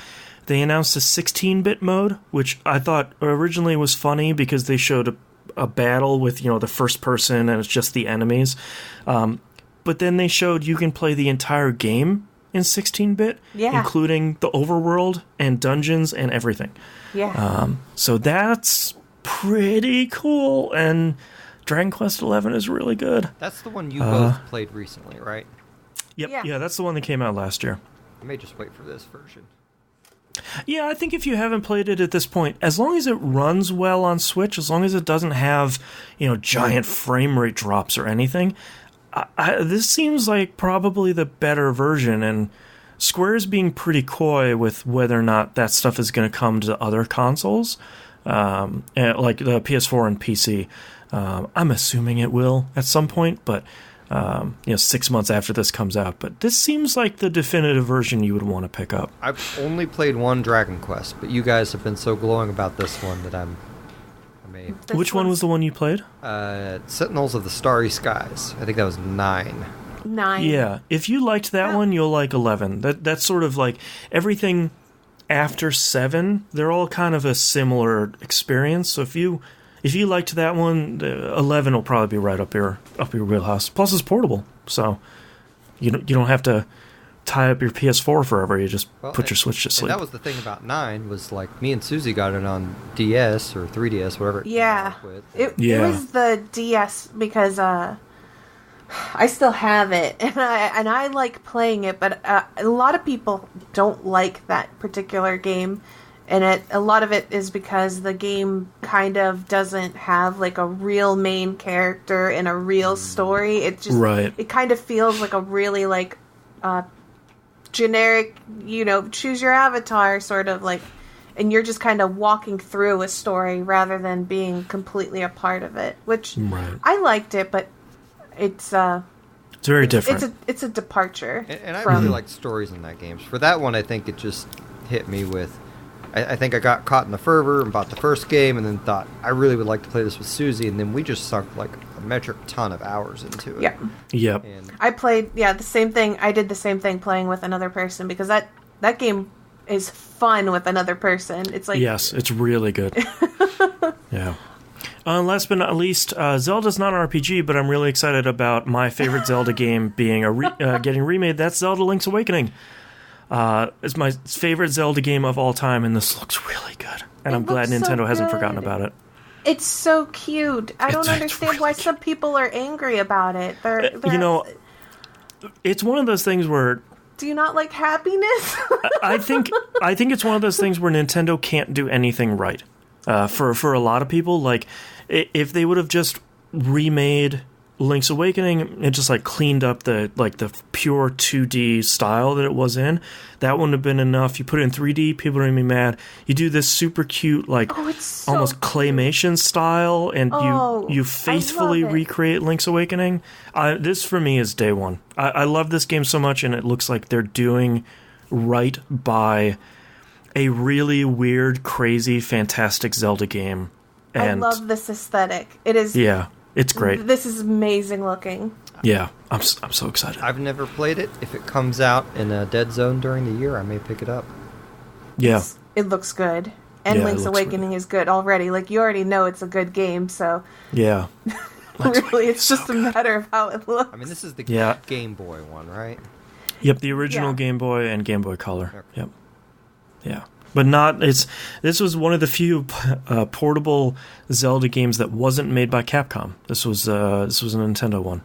[SPEAKER 1] they announced a 16-bit mode, which I thought originally was funny because they showed a battle with, the first person and it's just the enemies. But then they showed you can play the entire game in 16-bit, including the overworld and dungeons and everything.
[SPEAKER 3] Yeah.
[SPEAKER 1] So that's pretty cool, and Dragon Quest XI is really good.
[SPEAKER 2] That's the one you both played recently, right?
[SPEAKER 1] Yep. Yeah, that's the one that came out last year.
[SPEAKER 2] I may just wait for this version.
[SPEAKER 1] Yeah, I think if you haven't played it at this point, as long as it runs well on Switch, as long as it doesn't have, giant frame rate drops or anything, this seems like probably the better version, and Square's being pretty coy with whether or not that stuff is going to come to other consoles, like the PS4 and PC. I'm assuming it will at some point, but 6 months after this comes out. But this seems like the definitive version you would want to pick up.
[SPEAKER 2] I've only played one Dragon Quest, but you guys have been so glowing about this one that I may...
[SPEAKER 1] Which one was the one you played?
[SPEAKER 2] Sentinels of the Starry Skies. I think that was 9.
[SPEAKER 3] 9.
[SPEAKER 1] Yeah, if you liked that one, you'll like 11. That's sort of like everything after 7. They're all kind of a similar experience. So if you liked that one, 11 will probably be right up your wheelhouse. Plus, it's portable, so you don't have to tie up your PS4 forever. You just put your Switch to sleep.
[SPEAKER 2] And that was the thing about 9 was like me and Susie got it on DS or 3DS, whatever.
[SPEAKER 3] It was the DS because I still have it, and I like playing it, but a lot of people don't like that particular game, and a lot of it is because the game kind of doesn't have like a real main character and a real story. It just it kind of feels like a really like generic, choose your avatar sort of like, and you're just kind of walking through a story rather than being completely a part of it, which I liked it, but it's
[SPEAKER 1] very different.
[SPEAKER 3] It's a departure.
[SPEAKER 2] And I really liked stories in that game. For that one, I think it just hit me with... I think I got caught in the fervor and bought the first game and then thought, I really would like to play this with Susie, and then we just sunk like a metric ton of hours into it.
[SPEAKER 3] Yeah.
[SPEAKER 1] Yep.
[SPEAKER 2] And
[SPEAKER 3] I played, the same thing. I did the same thing playing with another person because that game is fun with another person. It's like...
[SPEAKER 1] Yes, it's really good. Yeah. Last but not least, Zelda's not an RPG, but I'm really excited about my favorite Zelda game being getting remade. That's Zelda Link's Awakening. It's my favorite Zelda game of all time, and this looks really good. And I'm glad Nintendo hasn't forgotten about it.
[SPEAKER 3] It's so cute. I don't understand
[SPEAKER 1] really
[SPEAKER 3] why some people are angry about it. They're
[SPEAKER 1] it's one of those things where...
[SPEAKER 3] Do you not like happiness?
[SPEAKER 1] I think it's one of those things where Nintendo can't do anything right. For a lot of people, like if they would have just remade Link's Awakening and just like cleaned up the pure 2D style that it was in, that wouldn't have been enough. You put it in 3D, people are gonna be mad. You do this super cute almost claymation style, and you faithfully recreate Link's Awakening. This for me is day one. I love this game so much, and it looks like they're doing right by a really weird, crazy, fantastic Zelda game. And
[SPEAKER 3] I love this aesthetic. It is...
[SPEAKER 1] Yeah, it's great.
[SPEAKER 3] This is amazing looking.
[SPEAKER 1] Yeah, I'm so excited.
[SPEAKER 2] I've never played it. If it comes out in a dead zone during the year, I may pick it up.
[SPEAKER 1] Yeah.
[SPEAKER 3] It looks good. And Link's Awakening is good already. Like, you already know it's a good game, so...
[SPEAKER 1] Yeah.
[SPEAKER 3] Really, it's just a matter of how it looks.
[SPEAKER 2] I mean, this is the Game Boy one, right?
[SPEAKER 1] Yep, the original Game Boy and Game Boy Color.
[SPEAKER 2] Okay.
[SPEAKER 1] Yep. Yeah. but not. This was one of the few portable Zelda games that wasn't made by Capcom. This was a Nintendo one.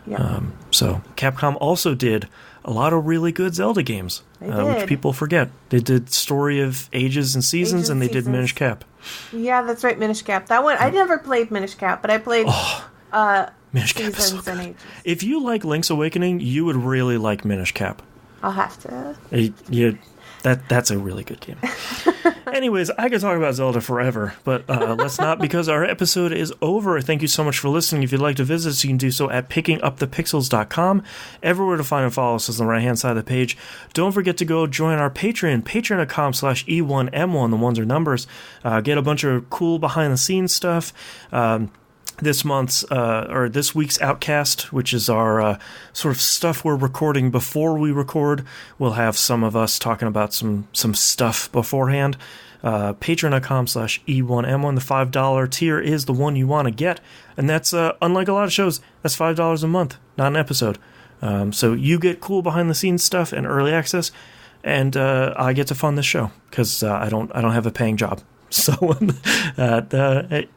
[SPEAKER 3] Yeah.
[SPEAKER 1] So Capcom also did a lot of really good Zelda games, which people forget. They did Story of Ages and Seasons, and they did Minish Cap.
[SPEAKER 3] Yeah, that's right, Minish Cap. That one, I never played Minish Cap, but I played
[SPEAKER 1] Minish Cap is so
[SPEAKER 3] and
[SPEAKER 1] good.
[SPEAKER 3] Ages.
[SPEAKER 1] If you like Link's Awakening, you would really like Minish Cap.
[SPEAKER 3] I'll have to.
[SPEAKER 1] That's a really good game. Anyways, I could talk about Zelda forever, but let's not, because our episode is over. Thank you so much for listening. If you'd like to visit us, you can do so at pickingupthepixels.com. Everywhere to find and follow us is on the right-hand side of the page. Don't forget to go join our Patreon, patreon.com/E1M1, the ones are numbers. Get a bunch of cool behind-the-scenes stuff. This week's Outcast, which is our sort of stuff we're recording before we record. We'll have some of us talking about some stuff beforehand. Patreon.com/E1M1. The $5 tier is the one you want to get. And that's, unlike a lot of shows, that's $5 a month, not an episode. So you get cool behind the scenes stuff and early access, and I get to fund this show because I don't have a paying job. So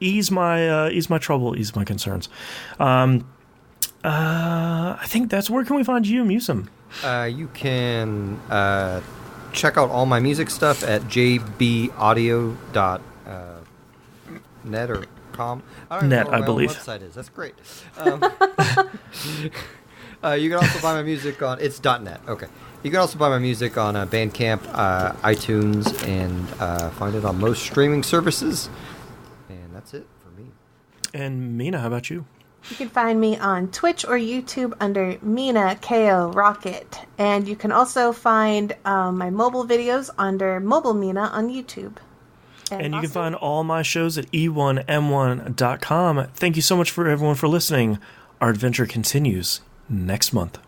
[SPEAKER 1] ease my trouble, ease my concerns. I think that's where can we find you, Musum?
[SPEAKER 2] You can check out all my music stuff at jbaudio.net or com. I don't
[SPEAKER 1] net,
[SPEAKER 2] know where my
[SPEAKER 1] I believe.
[SPEAKER 2] own website is. That's great. You can also buy my music on .net. Okay. You can also buy my music on Bandcamp, iTunes, and find it on most streaming services. And that's it for me.
[SPEAKER 1] And Mina, how about you?
[SPEAKER 3] You can find me on Twitch or YouTube under Mina KO Rocket. And you can also find my mobile videos under Mobile Mina on YouTube.
[SPEAKER 1] And you can find all my shows at e1m1.com. Thank you so much for everyone for listening. Our adventure continues next month.